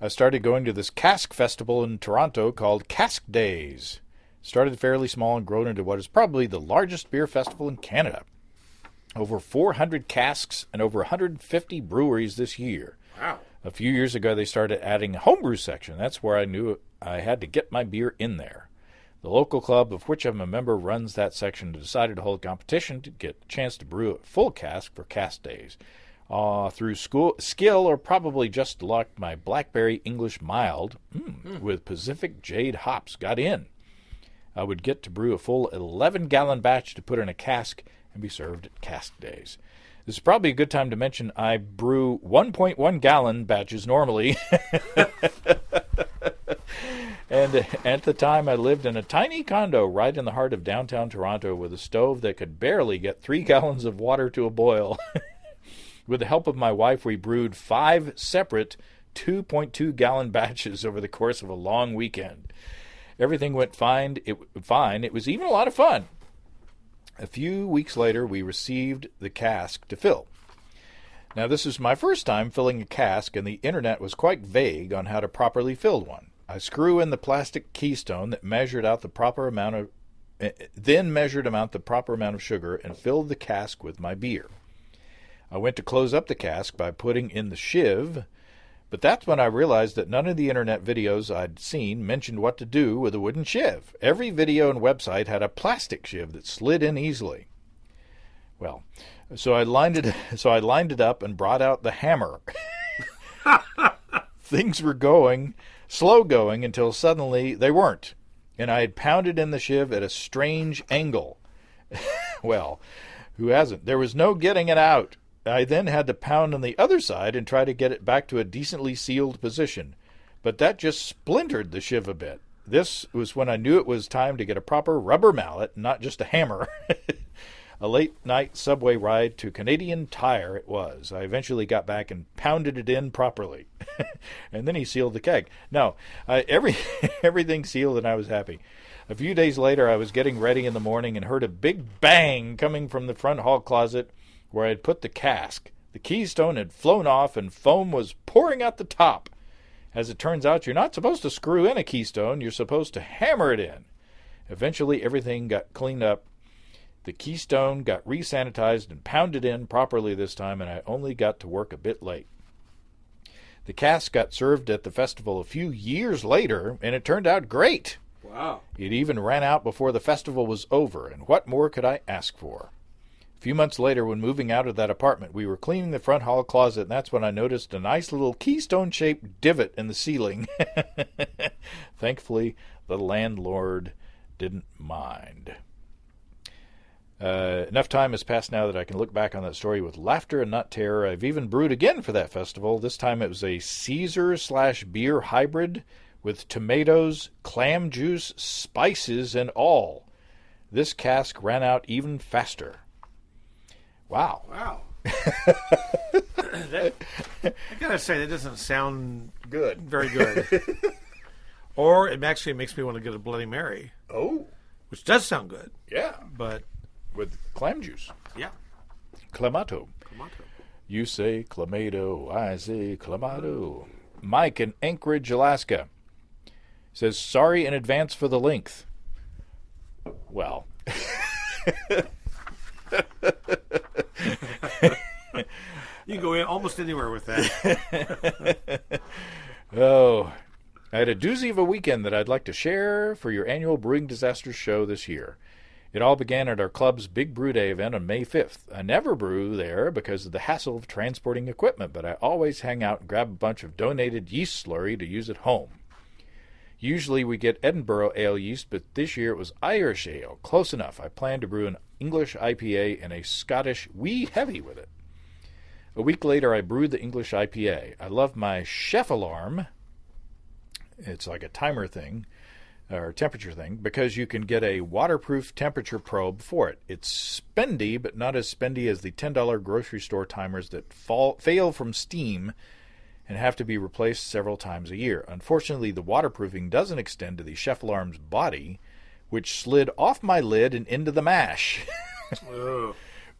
I started going to this cask festival in Toronto called Cask Days. Started fairly small and grown into what is probably the largest beer festival in Canada. Over 400 casks and over 150 breweries this year. Wow. A few years ago, they started adding a homebrew section. That's where I knew I had to get my beer in there. The local club of which I'm a member runs that section and decided to hold a competition to get a chance to brew a full cask for Cask Days. Through skill or probably just luck, my Blackberry English Mild with Pacific Jade hops got in. I would get to brew a full 11-gallon batch to put in a cask and be served at Cask Days. This is probably a good time to mention I brew 1.1-gallon batches normally. And at the time, I lived in a tiny condo right in the heart of downtown Toronto with a stove that could barely get 3 gallons of water to a boil. With the help of my wife, we brewed 5 separate 2.2-gallon batches over the course of a long weekend. Everything went fine. It was even a lot of fun. A few weeks later, we received the cask to fill. Now, this is my first time filling a cask, and the internet was quite vague on how to properly fill one. I screw in the plastic keystone that measured out the proper amount of, the proper amount of sugar, and filled the cask with my beer. I went to close up the cask by putting in the shiv, but that's when I realized that none of the internet videos I'd seen mentioned what to do with a wooden shiv. Every video and website had a plastic shiv that slid in easily. Well, so I lined it up and brought out the hammer. Things were slow going until suddenly they weren't, and I had pounded in the shiv at a strange angle. Well, who hasn't? There was no getting it out. I then had to pound on the other side and try to get it back to a decently sealed position, but that just splintered the shiv a bit. This was when I knew it was time to get a proper rubber mallet, not just a hammer. A late-night subway ride to Canadian Tire it was. I eventually got back and pounded it in properly. And then he sealed the keg. No, everything sealed and I was happy. A few days later, I was getting ready in the morning and heard a big bang coming from the front hall closet where I had put the cask. The keystone had flown off and foam was pouring out the top. As it turns out, you're not supposed to screw in a keystone. You're supposed to hammer it in. Eventually, everything got cleaned up. The keystone got re-sanitized and pounded in properly this time, and I only got to work a bit late. The cask got served at the festival a few years later, and it turned out great. Wow. It even ran out before the festival was over, and what more could I ask for? A few months later, when moving out of that apartment, we were cleaning the front hall closet, and that's when I noticed a nice little keystone-shaped divot in the ceiling. Thankfully, the landlord didn't mind. Enough time has passed now that I can look back on that story with laughter and not terror. I've even brewed again for that festival. This time it was a Caesar/beer hybrid with tomatoes, clam juice, spices, and all. This cask ran out even faster. Wow. Wow. I gotta say, that doesn't sound Good. very good. Or it actually makes me want to get a Bloody Mary, Oh, which does sound good. yeah. But, With clam juice. yeah. Clamato. You say clamato, I say clamato. Mike in Anchorage, Alaska says, sorry in advance for the length. Well. You can go in almost anywhere with that. Oh, I had a doozy of a weekend that I'd like to share for your annual Brewing Disasters show this year. It all began at our club's Big Brew Day event on May 5th. I never brew there because of the hassle of transporting equipment, but I always hang out and grab a bunch of donated yeast slurry to use at home. Usually we get Edinburgh ale yeast, but this year it was Irish ale. Close enough. I plan to brew an English IPA and a Scottish wee heavy with it. A week later, I brewed the English IPA. I love my chef alarm. It's like a timer thing, or temperature thing, because you can get a waterproof temperature probe for it. It's spendy, but not as spendy as the $10 grocery store timers that fail from steam and have to be replaced several times a year. Unfortunately, the waterproofing doesn't extend to the chef alarm's body, which slid off my lid and into the mash.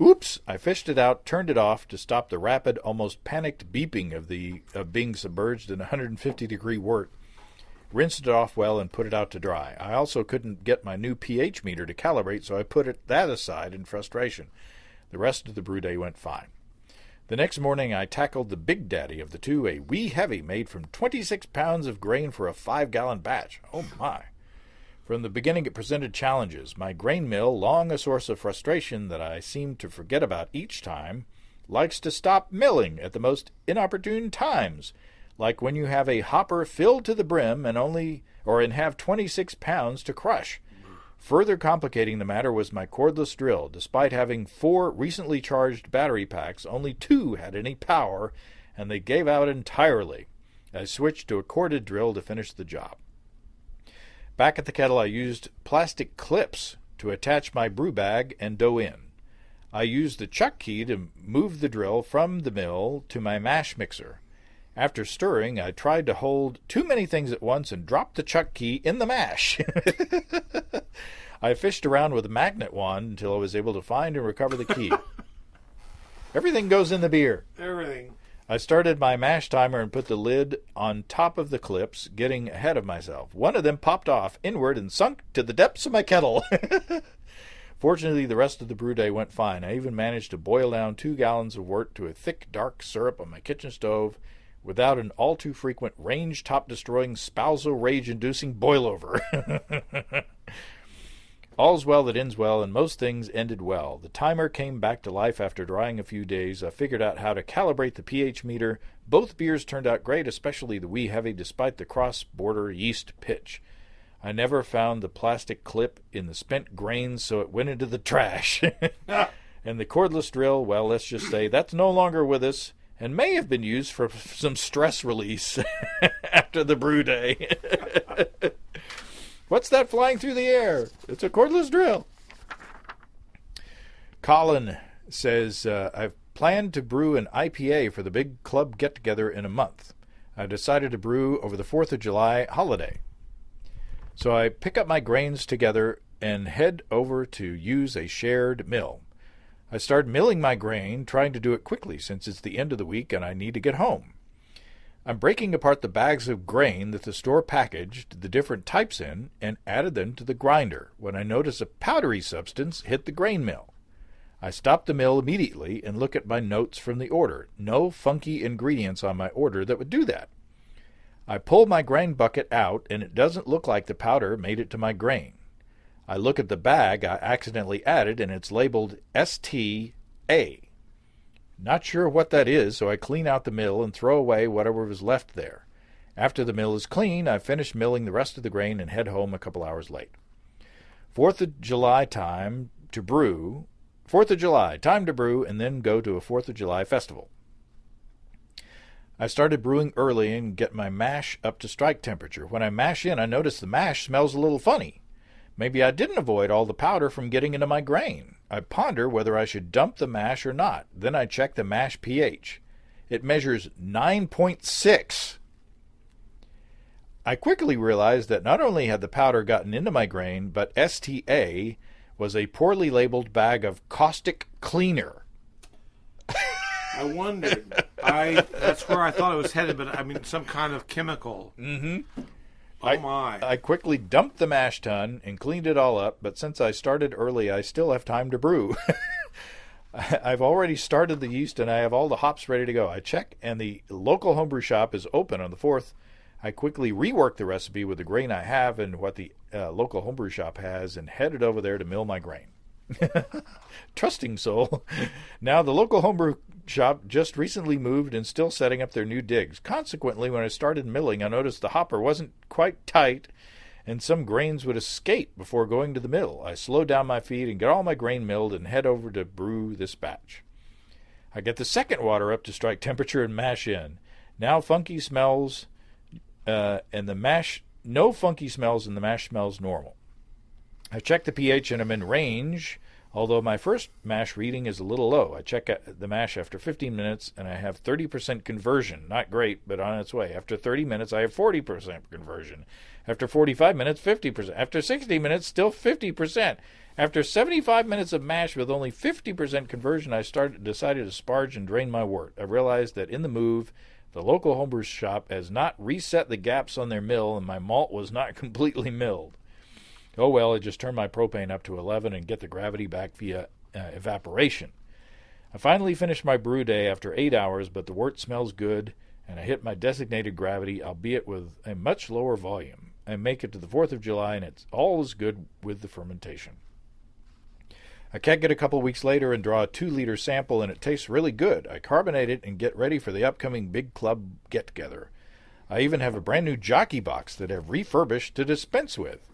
Oops! I fished it out, turned it off to stop the rapid, almost panicked beeping of being submerged in 150-degree wort. Rinsed it off well and put it out to dry. I also couldn't get my new pH meter to calibrate, so I put that aside in frustration. The rest of the brew day went fine. The next morning I tackled the big daddy of the two, a wee heavy made from 26 pounds of grain for a 5-gallon batch. Oh my! From the beginning it presented challenges. My grain mill, long a source of frustration that I seem to forget about each time, likes to stop milling at the most inopportune times, like when you have a hopper filled to the brim and have 26 pounds to crush. Further complicating the matter was my cordless drill. Despite having 4 recently charged battery packs, only 2 had any power, and they gave out entirely. I switched to a corded drill to finish the job. Back at the kettle, I used plastic clips to attach my brew bag and dough in. I used the chuck key to move the drill from the mill to my mash mixer. After stirring, I tried to hold too many things at once and dropped the chuck key in the mash. I fished around with a magnet wand until I was able to find and recover the key. Everything goes in the beer. Everything. I started my mash timer and put the lid on top of the clips, getting ahead of myself. One of them popped off inward and sunk to the depths of my kettle. Fortunately, the rest of the brew day went fine. I even managed to boil down 2 gallons of wort to a thick, dark syrup on my kitchen stove without an all-too-frequent range-top-destroying, spousal rage-inducing boil-over. All's well that ends well, and most things ended well. The timer came back to life after drying a few days. I figured out how to calibrate the pH meter. Both beers turned out great, especially the wee heavy, despite the cross-border yeast pitch. I never found the plastic clip in the spent grains, so it went into the trash. And the cordless drill, well, let's just say that's no longer with us, and may have been used for some stress release after the brew day. What's that flying through the air? It's a cordless drill. Colin says, I've planned to brew an IPA for the big club get-together in a month. I decided to brew over the 4th of July holiday. So I pick up my grains together and head over to use a shared mill. I start milling my grain, trying to do it quickly since it's the end of the week and I need to get home. I'm breaking apart the bags of grain that the store packaged the different types in and added them to the grinder when I notice a powdery substance hit the grain mill. I stop the mill immediately and look at my notes from the order. No funky ingredients on my order that would do that. I pull my grain bucket out and it doesn't look like the powder made it to my grain. I look at the bag I accidentally added, and it's labeled STA. Not sure what that is, so I clean out the mill and throw away whatever was left there. After the mill is clean, I finish milling the rest of the grain and head home a couple hours late. 4th of July, time to brew, and then go to a 4th of July festival. I started brewing early and get my mash up to strike temperature. When I mash in, I notice the mash smells a little funny. Maybe I didn't avoid all the powder from getting into my grain. I ponder whether I should dump the mash or not. Then I check the mash pH. It measures 9.6. I quickly realized that not only had the powder gotten into my grain, but STA was a poorly labeled bag of caustic cleaner. I wondered. That's where I thought it was headed, but I mean some kind of chemical. Mm-hmm. Oh my. I quickly dumped the mash tun and cleaned it all up, but since I started early, I still have time to brew. I've already started the yeast and I have all the hops ready to go. I check and the local homebrew shop is open on the 4th. I quickly reworked the recipe with the grain I have and what the local homebrew shop has and headed over there to mill my grain. Trusting soul. Now the local homebrew shop just recently moved and still setting up their new digs. Consequently, when I started milling, I noticed the hopper wasn't quite tight and some grains would escape before going to the mill. I slowed down my feed and get all my grain milled and head over to brew this batch. I get the second water up to strike temperature and mash in. Now funky smells and the mash, no funky smells and the mash smells normal. I check the pH and I'm in range, although my first mash reading is a little low. I check the mash after 15 minutes and I have 30% conversion. Not great, but on its way. After 30 minutes, I have 40% conversion. After 45 minutes, 50%. After 60 minutes, still 50%. After 75 minutes of mash with only 50% conversion, I decided to sparge and drain my wort. I realized that in the move, the local homebrew shop has not reset the gaps on their mill and my malt was not completely milled. Oh well, I just turned my propane up to 11 and get the gravity back via evaporation. I finally finished my brew day after 8 hours, but the wort smells good, and I hit my designated gravity, albeit with a much lower volume. I make it to the 4th of July, and it's all is good with the fermentation. I keg it a couple weeks later and draw a 2-liter sample, and it tastes really good. I carbonate it and get ready for the upcoming big club get-together. I even have a brand new jockey box that I've refurbished to dispense with.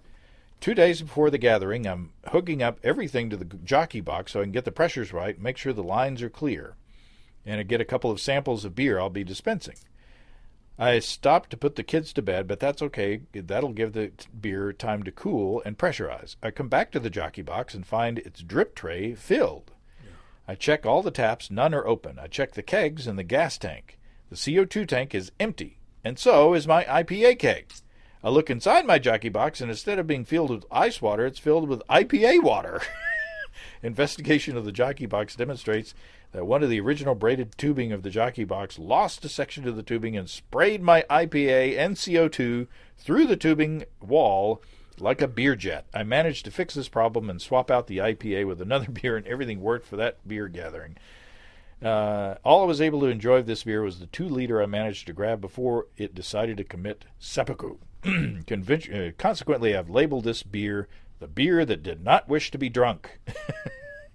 2 days before the gathering, I'm hooking up everything to the jockey box so I can get the pressures right, make sure the lines are clear, and I get a couple of samples of beer I'll be dispensing. I stopped to put the kids to bed, but that's okay. That'll give the beer time to cool and pressurize. I come back to the jockey box and find its drip tray filled. Yeah. I check all the taps, none are open. I check the kegs and the gas tank. The CO2 tank is empty, and so is my IPA keg. I look inside my jockey box, and instead of being filled with ice water, it's filled with IPA water. Investigation of the jockey box demonstrates that one of the original braided tubing of the jockey box lost a section of the tubing and sprayed my IPA and CO2 through the tubing wall like a beer jet. I managed to fix this problem and swap out the IPA with another beer, and everything worked for that beer gathering. All I was able to enjoy of this beer was the 2-liter I managed to grab before it decided to commit seppuku. Consequently, I've labeled this beer the beer that did not wish to be drunk,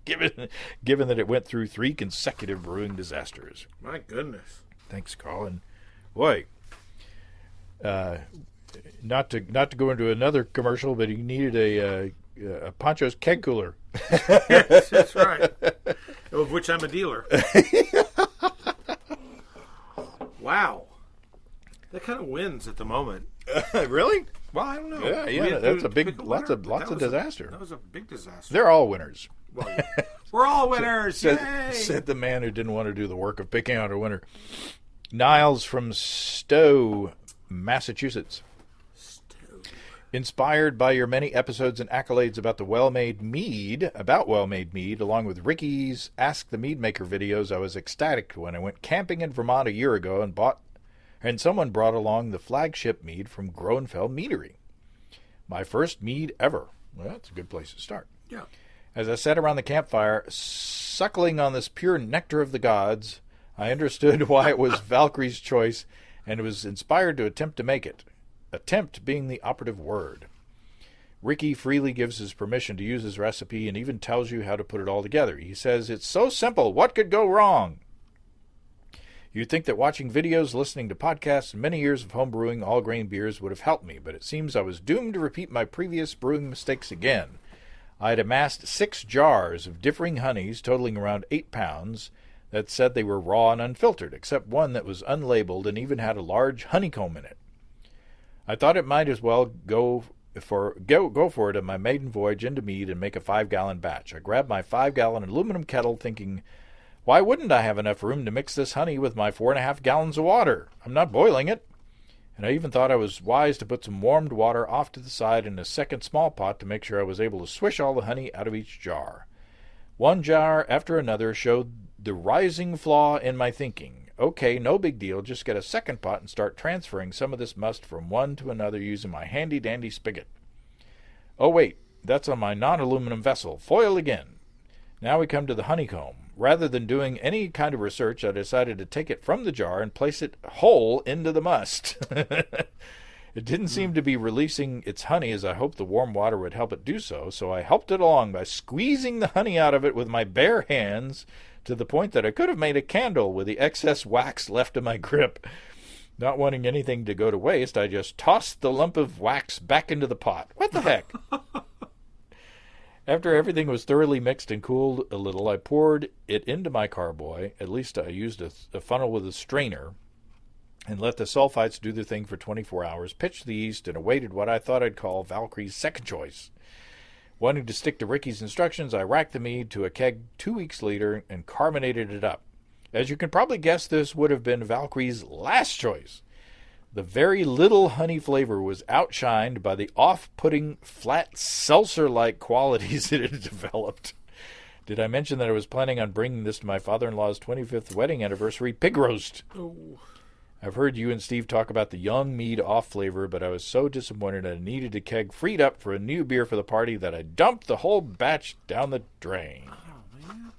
given that it went through 3 consecutive brewing disasters. My goodness. Thanks, Colin. Boy, not to go into another commercial, but he needed a Pancho's keg cooler. Yes, that's right. Of which I'm a dealer. Wow. That kind of wins at the moment. Really? Well, I don't know. Yeah, that's a big, lots of disaster. That was a big disaster. They're all winners. Well, we're all winners. Said the man who didn't want to do the work of picking out a winner. Niles from Stowe, Massachusetts. Inspired by your many episodes and accolades about well-made mead, along with Ricky's Ask the Mead Maker videos, I was ecstatic when I went camping in Vermont a year ago and someone brought along the flagship mead from Groenfeld Meadery. My first mead ever. Well, that's a good place to start. Yeah. As I sat around the campfire, suckling on this pure nectar of the gods, I understood why it was Valkyrie's choice and was inspired to attempt to make it. Attempt being the operative word. Ricky freely gives his permission to use his recipe and even tells you how to put it all together. He says, "It's so simple. What could go wrong?" You'd think that watching videos, listening to podcasts, and many years of homebrewing all-grain beers would have helped me, but it seems I was doomed to repeat my previous brewing mistakes again. I had amassed 6 jars of differing honeys, totaling around 8 pounds, that said they were raw and unfiltered, except one that was unlabeled and even had a large honeycomb in it. I thought it might as well go for it on my maiden voyage into mead and make a 5-gallon batch. I grabbed my 5-gallon aluminum kettle, thinking, why wouldn't I have enough room to mix this honey with my 4.5 gallons of water? I'm not boiling it. And I even thought I was wise to put some warmed water off to the side in a second small pot to make sure I was able to swish all the honey out of each jar. One jar after another showed the rising flaw in my thinking. Okay, no big deal, just get a second pot and start transferring some of this must from one to another using my handy-dandy spigot. Oh wait, that's on my non-aluminum vessel. Foil again. Now we come to the honeycomb. Rather than doing any kind of research, I decided to take it from the jar and place it whole into the must. It didn't seem to be releasing its honey as I hoped the warm water would help it do so, so I helped it along by squeezing the honey out of it with my bare hands to the point that I could have made a candle with the excess wax left in my grip. Not wanting anything to go to waste, I just tossed the lump of wax back into the pot. What the heck? After everything was thoroughly mixed and cooled a little, I poured it into my carboy. At least I used a funnel with a strainer, and let the sulfites do their thing for 24 hours, pitched the yeast, and awaited what I thought I'd call Valkyrie's second choice. Wanting to stick to Ricky's instructions, I racked the mead to a keg 2 weeks later and carbonated it up. As you can probably guess, this would have been Valkyrie's last choice. The very little honey flavor was outshined by the off-putting, flat, seltzer-like qualities it had developed. Did I mention that I was planning on bringing this to my father-in-law's 25th wedding anniversary pig roast? Oh. I've heard you and Steve talk about the young mead off flavor, but I was so disappointed I needed a keg freed up for a new beer for the party that I dumped the whole batch down the drain. Oh, man.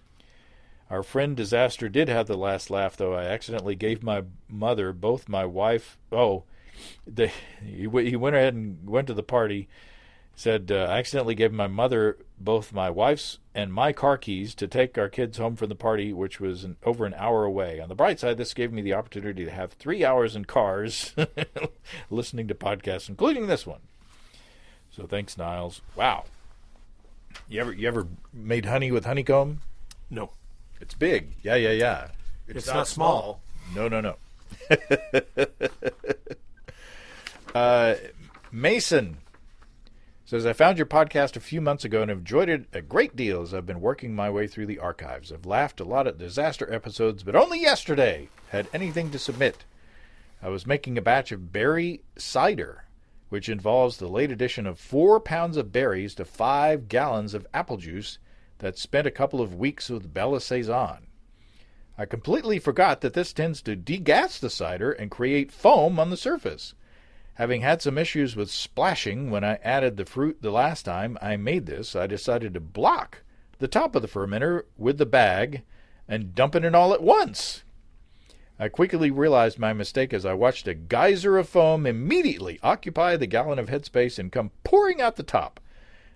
Our friend Disaster did have the last laugh, though. I accidentally gave my mother both my wife... he went ahead and went to the party. Said, I accidentally gave my mother both my wife's and my car keys to take our kids home from the party, which was over an hour away. On the bright side, this gave me the opportunity to have 3 hours in cars listening to podcasts, including this one. So thanks, Niles. Wow. You ever made honey with honeycomb? No. It's big. Yeah. It's not small. No. Mason says, I found your podcast a few months ago and have enjoyed it a great deal as I've been working my way through the archives. I've laughed a lot at disaster episodes, but only yesterday had anything to submit. I was making a batch of berry cider, which involves the late addition of 4 pounds of berries to 5 gallons of apple juice that spent a couple of weeks with Bella Saison. I completely forgot that this tends to degas the cider and create foam on the surface. Having had some issues with splashing when I added the fruit the last time I made this, I decided to block the top of the fermenter with the bag and dump it in all at once. I quickly realized my mistake as I watched a geyser of foam immediately occupy the gallon of headspace and come pouring out the top.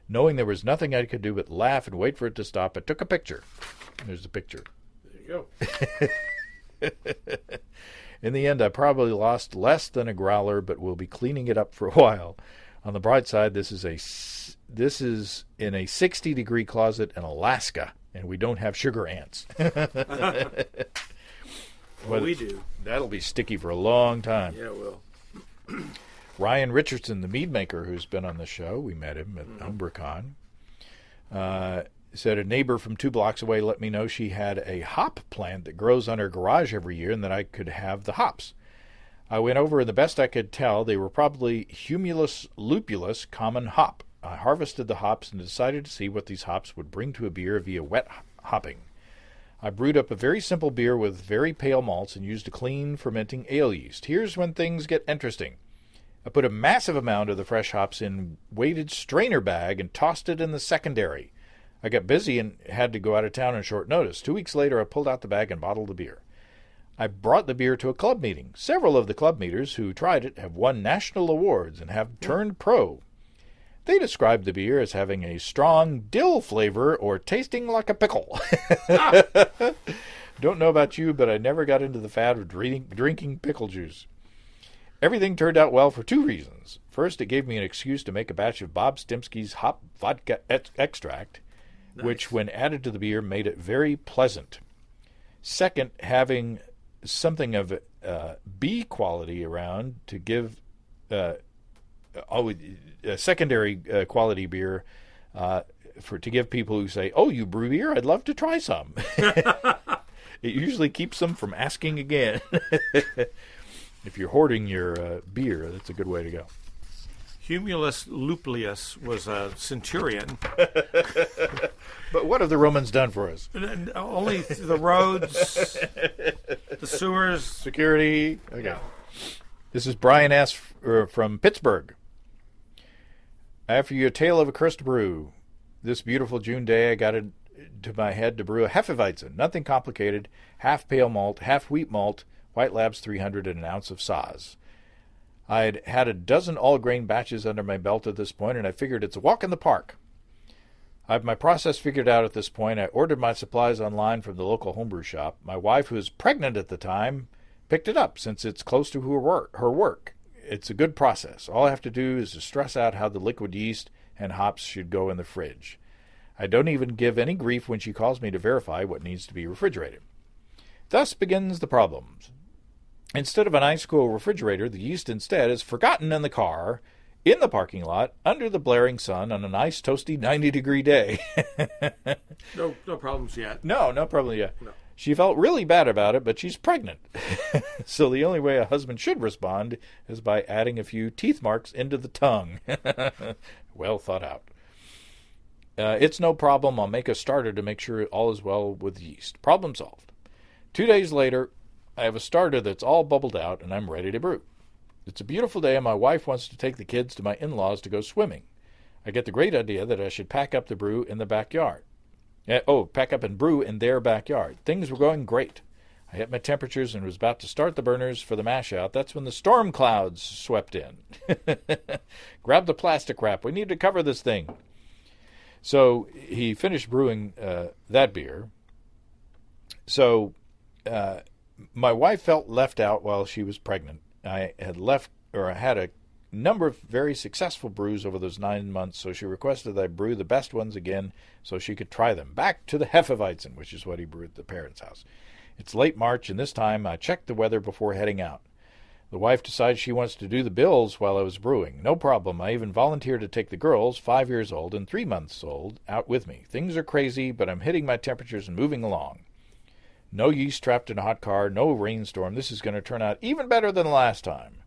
Knowing there was nothing I could do but laugh and wait for it to stop, I took a picture. There's the picture. There you go. In the end, I probably lost less than a growler, but will be cleaning it up for a while. On the bright side, this is in a 60-degree closet in Alaska, and we don't have sugar ants. Well, we do. That'll be sticky for a long time. Yeah, it will. Ryan Richardson, the mead maker who's been on the show, we met him at HomebrewCon, said a neighbor from 2 blocks away let me know she had a hop plant that grows on her garage every year and that I could have the hops. I went over, and the best I could tell, they were probably Humulus lupulus common hop. I harvested the hops and decided to see what these hops would bring to a beer via wet hopping. I brewed up a very simple beer with very pale malts and used a clean fermenting ale yeast. Here's when things get interesting. I put a massive amount of the fresh hops in weighted strainer bag and tossed it in the secondary. I got busy and had to go out of town on short notice. 2 weeks later, I pulled out the bag and bottled the beer. I brought the beer to a club meeting. Several of the club meeters who tried it have won national awards and have turned pro. They described the beer as having a strong dill flavor or tasting like a pickle. Don't know about you, but I never got into the fad of drinking pickle juice. Everything turned out well for two reasons. First, it gave me an excuse to make a batch of Bob Stimsky's hop vodka extract, Nice. which, when added to the beer, made it very pleasant. Second, having something of B quality around to give a secondary quality beer to give people who say, "Oh, you brew beer? I'd love to try some." It usually keeps them from asking again. If you're hoarding your beer, that's a good way to go. Humulus Luplius was a centurion. But what have the Romans done for us? Only the roads, the sewers. Security. Okay. Yeah. This is Brian S. from Pittsburgh. After your tale of a cursed brew, this beautiful June day I got it to my head to brew a Hefeweizen. Nothing complicated. Half pale malt, half wheat malt, White Labs 300, and an ounce of Saaz. I'd had a dozen all-grain batches under my belt at this point, and I figured it's a walk in the park. I've my process figured out at this point. I ordered my supplies online from the local homebrew shop. My wife, who was pregnant at the time, picked it up since it's close to her work. It's a good process. All I have to do is to stress out how the liquid yeast and hops should go in the fridge. I don't even give any grief when she calls me to verify what needs to be refrigerated. Thus begins the problems. Instead of an ice-cool refrigerator, the yeast instead is forgotten in the car, in the parking lot, under the blaring sun on a nice, toasty 90-degree day. No problems yet. No problem yet. No. She felt really bad about it, but she's pregnant. So the only way a husband should respond is by adding a few teeth marks into the tongue. Well thought out. It's no problem. I'll make a starter to make sure all is well with the yeast. Problem solved. 2 days later, I have a starter that's all bubbled out, and I'm ready to brew. It's a beautiful day, and my wife wants to take the kids to my in-laws to go swimming. I get the great idea that I should pack up the brew in the backyard. Pack up and brew in their backyard. Things were going great. I hit my temperatures and was about to start the burners for the mash-out. That's when the storm clouds swept in. Grab the plastic wrap. We need to cover this thing. So he finished brewing that beer. So my wife felt left out while she was pregnant. I had a number of very successful brews over those 9 months, so she requested that I brew the best ones again so she could try them. Back to the Hefeweizen, which is what he brewed at the parents' house. It's late March, and this time I checked the weather before heading out. The wife decides she wants to do the bills while I was brewing. No problem. I even volunteered to take the girls, 5 years old and 3 months old, out with me. Things are crazy, but I'm hitting my temperatures and moving along. No yeast trapped in a hot car, no rainstorm. This is going to turn out even better than the last time.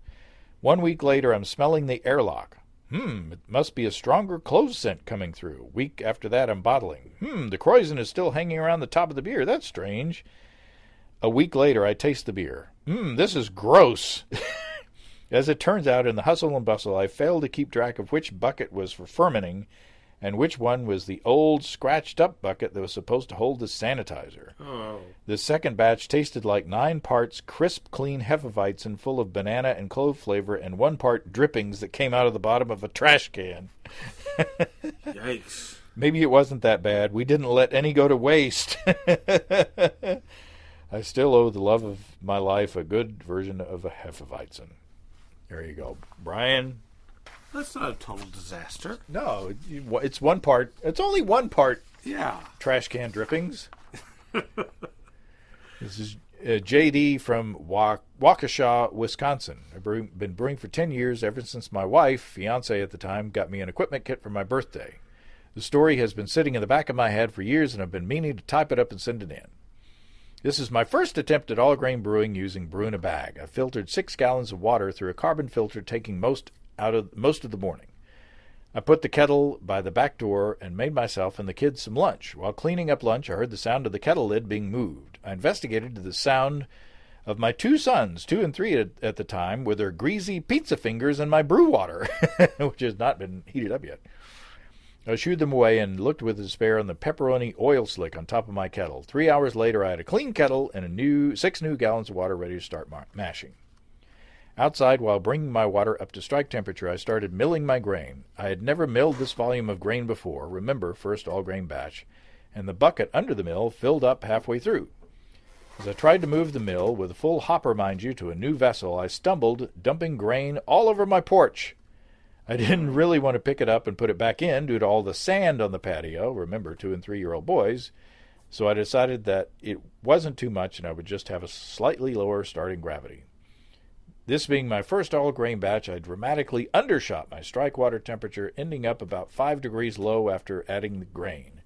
1 week later, I'm smelling the airlock. It must be a stronger clove scent coming through. A week after that, I'm bottling. The kreuzen is still hanging around the top of the beer. That's strange. A week later, I taste the beer. This is gross. As it turns out, in the hustle and bustle, I failed to keep track of which bucket was for fermenting and which one was the old, scratched-up bucket that was supposed to hold the sanitizer. Oh. The second batch tasted like 9 parts crisp, clean Hefeweizen full of banana and clove flavor and 1 part drippings that came out of the bottom of a trash can. Yikes. Maybe it wasn't that bad. We didn't let any go to waste. I still owe the love of my life a good version of a Hefeweizen. There you go. Brian? That's not a total disaster. No, it's 1 part. It's only 1 part Yeah. trash can drippings. This is J.D. from Waukesha, Wisconsin. I've been brewing for 10 years, ever since my wife, fiance at the time, got me an equipment kit for my birthday. The story has been sitting in the back of my head for years, and I've been meaning to type it up and send it in. This is my first attempt at all-grain brewing using brew in a bag. I filtered 6 gallons of water through a carbon filter, taking most of the morning. I put the kettle by the back door and made myself and the kids some lunch. While cleaning up lunch, I heard the sound of the kettle lid being moved. I investigated the sound of my 2 sons, 2 and 3 at the time, with their greasy pizza fingers in my brew water, which has not been heated up yet. I shooed them away and looked with despair on the pepperoni oil slick on top of my kettle. 3 hours later, I had a clean kettle and 6 new gallons of water ready to start mashing. Outside, while bringing my water up to strike temperature, I started milling my grain. I had never milled this volume of grain before, remember, first all-grain batch, and the bucket under the mill filled up halfway through. As I tried to move the mill, with a full hopper, mind you, to a new vessel, I stumbled, dumping grain all over my porch. I didn't really want to pick it up and put it back in due to all the sand on the patio, remember, 2- and 3-year-old boys, so I decided that it wasn't too much and I would just have a slightly lower starting gravity. This being my first all-grain batch, I dramatically undershot my strike water temperature, ending up about 5 degrees low after adding the grain.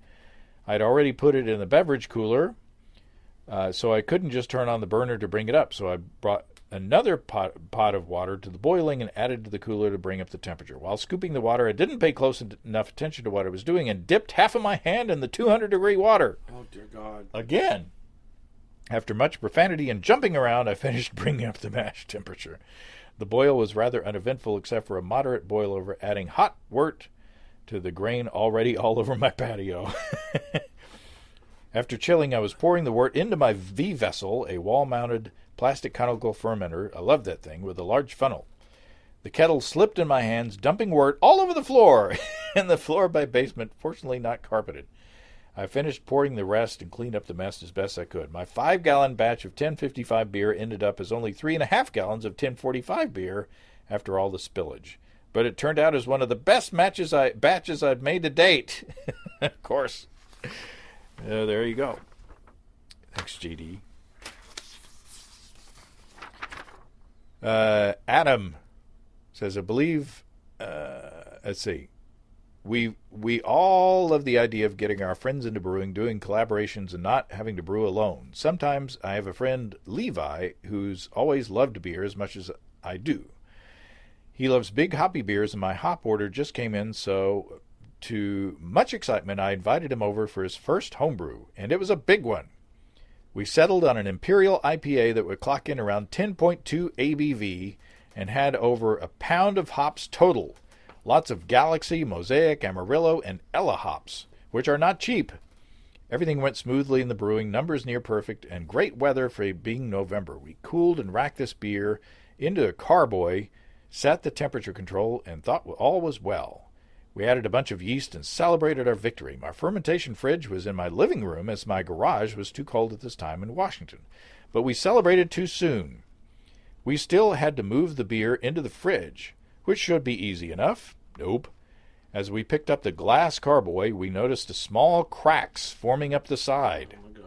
I'd already put it in the beverage cooler, so I couldn't just turn on the burner to bring it up, so I brought another pot of water to the boiling and added to the cooler to bring up the temperature. While scooping the water, I didn't pay close enough attention to what I was doing and dipped half of my hand in the 200-degree water. Oh, dear God. Again. After much profanity and jumping around, I finished bringing up the mash temperature. The boil was rather uneventful except for a moderate boil over, adding hot wort to the grain already all over my patio. After chilling, I was pouring the wort into my V vessel, a wall-mounted plastic conical fermenter. I love that thing, with a large funnel. The kettle slipped in my hands, dumping wort all over the floor, and the floor by basement, fortunately not carpeted. I finished pouring the rest and cleaned up the mess as best I could. My 5-gallon batch of 1055 beer ended up as only 3.5 gallons of 1045 beer after all the spillage. But it turned out as one of the best batches I've made to date. Of course. There you go. Thanks, GD. Adam says, I believe, let's see. We all love the idea of getting our friends into brewing, doing collaborations, and not having to brew alone. Sometimes I have a friend, Levi, who's always loved beer as much as I do. He loves big hoppy beers, and my hop order just came in, so to much excitement, I invited him over for his first homebrew, and it was a big one. We settled on an Imperial IPA that would clock in around 10.2 ABV and had over a pound of hops total. Lots of Galaxy, Mosaic, Amarillo, and Ella hops, which are not cheap. Everything went smoothly in the brewing, numbers near perfect, and great weather for it being November. We cooled and racked this beer into a carboy, set the temperature control, and thought all was well. We added a bunch of yeast and celebrated our victory. My fermentation fridge was in my living room as my garage was too cold at this time in Washington. But we celebrated too soon. We still had to move the beer into the fridge, which should be easy enough. Nope. As we picked up the glass carboy, we noticed small cracks forming up the side. Oh, my God.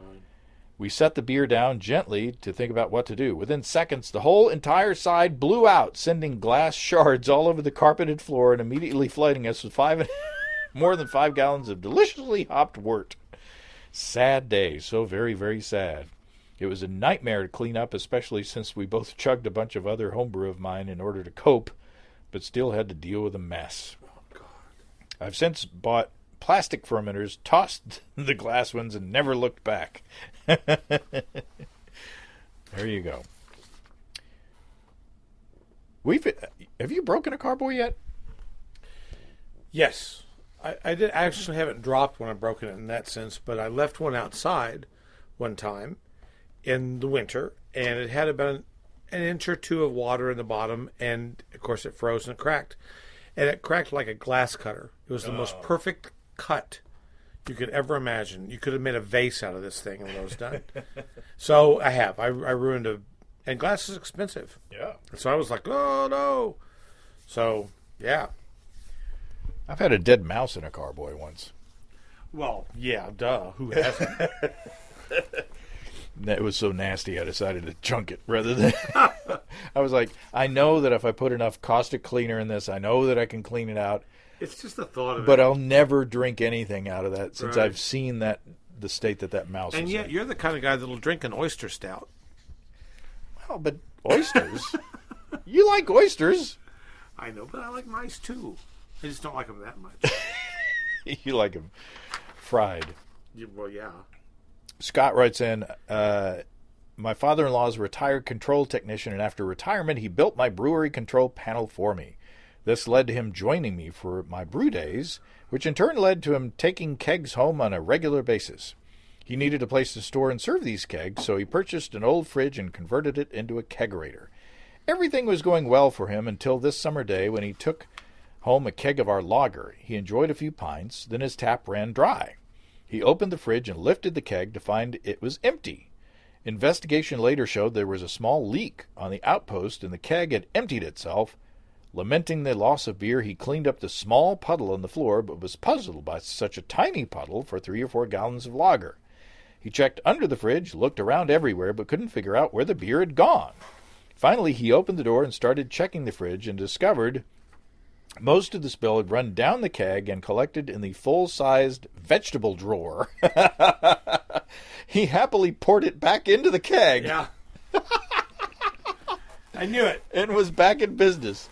We set the beer down gently to think about what to do. Within seconds, the whole entire side blew out, sending glass shards all over the carpeted floor and immediately flooding us with more than 5 gallons of deliciously hopped wort. Sad day. So very, very sad. It was a nightmare to clean up, especially since we both chugged a bunch of other homebrew of mine in order to cope, but still had to deal with a mess. Oh, God. I've since bought plastic fermenters, tossed the glass ones, and never looked back. There you go. Have you broken a carboy yet? Yes. I actually haven't dropped when I've broken it in that sense, but I left one outside one time in the winter, and it had about an inch or two of water in the bottom, and of course it froze and it cracked. And it cracked like a glass cutter. It was the most perfect cut you could ever imagine. You could have made a vase out of this thing when it was done. So I have. I ruined and glass is expensive. Yeah. So I was like, oh no. So yeah. I've had a dead mouse in a carboy once. Well, yeah, duh. Who hasn't? It was so nasty I decided to chunk it rather than... I was like, I know that if I put enough caustic cleaner in this, I know that I can clean it out. It's just the thought of it. But I'll never drink anything out of that since Right. I've seen the state that mouse and is yet in. you're the kind of guy that'll drink an oyster stout. Well, but oysters? You like oysters. I know, but I like mice too. I just don't like them that much. You like them fried. Well, yeah. Scott writes in, my father-in-law is a retired control technician, and after retirement, he built my brewery control panel for me. This led to him joining me for my brew days, which in turn led to him taking kegs home on a regular basis. He needed a place to store and serve these kegs, so he purchased an old fridge and converted it into a kegerator. Everything was going well for him until this summer day when he took home a keg of our lager. He enjoyed a few pints, then his tap ran dry. He opened the fridge and lifted the keg to find it was empty. Investigation later showed there was a small leak on the outpost and the keg had emptied itself. Lamenting the loss of beer, he cleaned up the small puddle on the floor, but was puzzled by such a tiny puddle for 3 or 4 gallons of lager. He checked under the fridge, looked around everywhere, but couldn't figure out where the beer had gone. Finally, he opened the door and started checking the fridge and discovered most of the spill had run down the keg and collected in the full-sized vegetable drawer. He happily poured it back into the keg. Yeah. I knew it. And was back in business.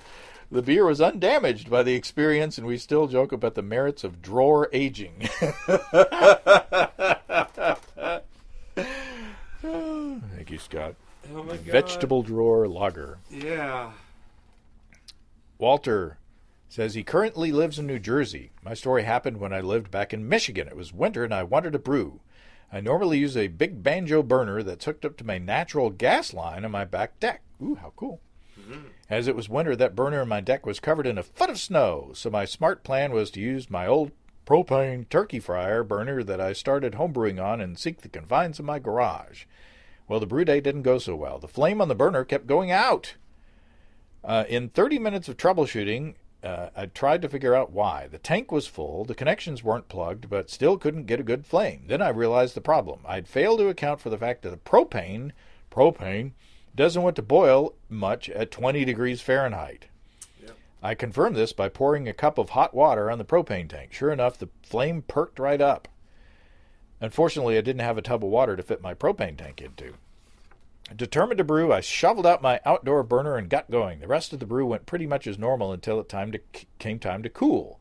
The beer was undamaged by the experience, and we still joke about the merits of drawer aging. Thank you, Scott. Oh, my God. Vegetable drawer lager. Yeah. Walter says he currently lives in New Jersey. My story happened when I lived back in Michigan. It was winter, and I wanted to brew. I normally use a big banjo burner that's hooked up to my natural gas line on my back deck. Ooh, how cool. Mm-hmm. As it was winter, that burner on my deck was covered in a foot of snow, so my smart plan was to use my old propane turkey fryer burner that I started homebrewing on and seek the confines of my garage. Well, the brew day didn't go so well. The flame on the burner kept going out. In 30 minutes of troubleshooting, I tried to figure out why. The tank was full, the connections weren't plugged, but still couldn't get a good flame. Then I realized the problem. I'd failed to account for the fact that the propane doesn't want to boil much at 20 degrees Fahrenheit. Yep. I confirmed this by pouring a cup of hot water on the propane tank. Sure enough, the flame perked right up. Unfortunately, I didn't have a tub of water to fit my propane tank into. Determined to brew, I shoveled out my outdoor burner and got going. The rest of the brew went pretty much as normal until it came time to cool.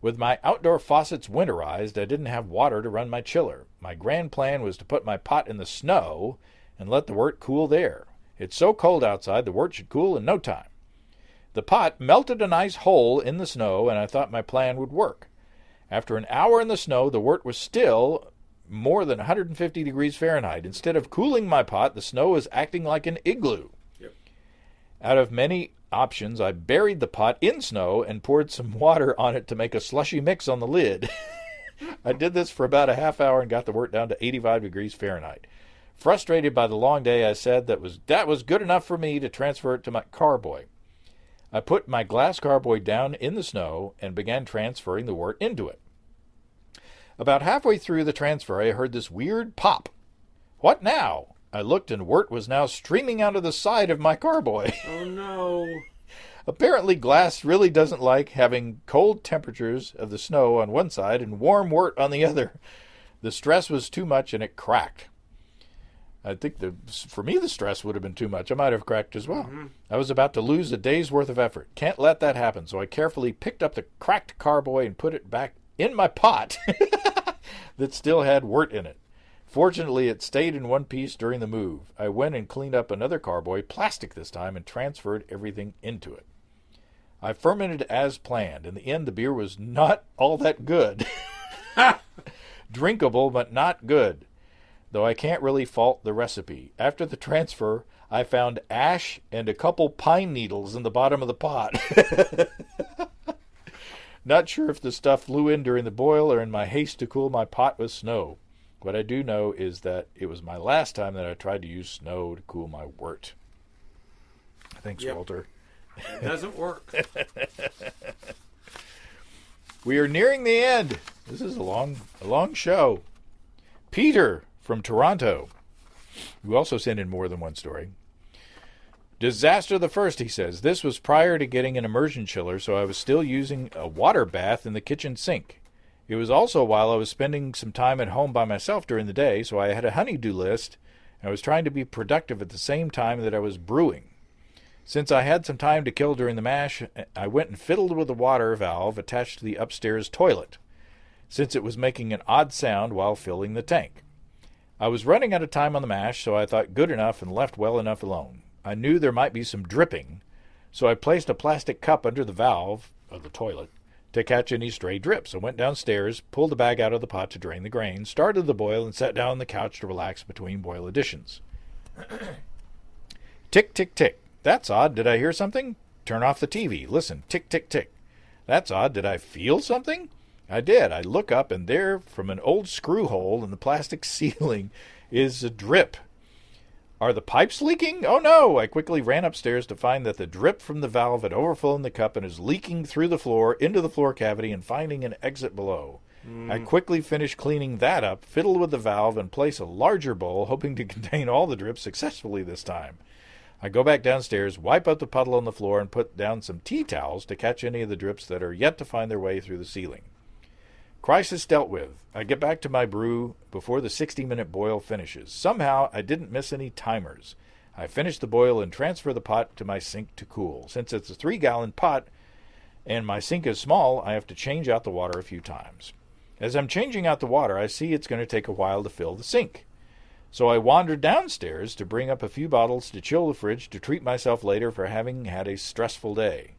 With my outdoor faucets winterized, I didn't have water to run my chiller. My grand plan was to put my pot in the snow and let the wort cool there. It's so cold outside, the wort should cool in no time. The pot melted a nice hole in the snow, and I thought my plan would work. After an hour in the snow, the wort was still more than 150 degrees Fahrenheit. Instead of cooling my pot, the snow was acting like an igloo. Yep. Out of many options, I buried the pot in snow and poured some water on it to make a slushy mix on the lid. I did this for about a half hour and got the wort down to 85 degrees Fahrenheit. Frustrated by the long day, I said that was good enough for me to transfer it to my carboy. I put my glass carboy down in the snow and began transferring the wort into it. About halfway through the transfer, I heard this weird pop. What now? I looked, and wort was now streaming out of the side of my carboy. Oh, no. Apparently, glass really doesn't like having cold temperatures of the snow on one side and warm wort on the other. The stress was too much, and it cracked. I think for me, the stress would have been too much. I might have cracked as well. Mm-hmm. I was about to lose a day's worth of effort. Can't let that happen, so I carefully picked up the cracked carboy and put it back in my pot that still had wort in it. Fortunately, it stayed in one piece during the move. I went and cleaned up another carboy, plastic this time, and transferred everything into it. I fermented as planned. In the end, the beer was not all that good. Drinkable, but not good, though I can't really fault the recipe. After the transfer, I found ash and a couple pine needles in the bottom of the pot. Not sure if the stuff flew in during the boil or in my haste to cool my pot with snow. What I do know is that it was my last time that I tried to use snow to cool my wort. Thanks, yep. Walter. It doesn't work. We are nearing the end. This is a long show. Peter from Toronto, who also sent in more than one story. Disaster the first, he says. This was prior to getting an immersion chiller, so I was still using a water bath in the kitchen sink. It was also while I was spending some time at home by myself during the day, so I had a honey-do list, and I was trying to be productive at the same time that I was brewing. Since I had some time to kill during the mash, I went and fiddled with the water valve attached to the upstairs toilet, since it was making an odd sound while filling the tank. I was running out of time on the mash, so I thought good enough and left well enough alone. I knew there might be some dripping, so I placed a plastic cup under the valve of the toilet to catch any stray drips. I went downstairs, pulled the bag out of the pot to drain the grain, started the boil, and sat down on the couch to relax between boil additions. Tick, tick, tick. That's odd. Did I hear something? Turn off the TV. Listen. Tick, tick, tick. That's odd. Did I feel something? I did. I look up, and there, from an old screw hole in the plastic ceiling, is a drip. Are the pipes leaking? Oh, no! I quickly ran upstairs to find that the drip from the valve had overflown the cup and is leaking through the floor into the floor cavity and finding an exit below. I quickly finished cleaning that up, fiddle with the valve, and place a larger bowl, hoping to contain all the drips successfully this time. I go back downstairs, wipe out the puddle on the floor, and put down some tea towels to catch any of the drips that are yet to find their way through the ceiling. Crisis dealt with. I get back to my brew before the 60-minute boil finishes. Somehow, I didn't miss any timers. I finish the boil and transfer the pot to my sink to cool. Since it's a 3-gallon pot and my sink is small, I have to change out the water a few times. As I'm changing out the water, I see it's going to take a while to fill the sink. So I wandered downstairs to bring up a few bottles to chill the fridge to treat myself later for having had a stressful day.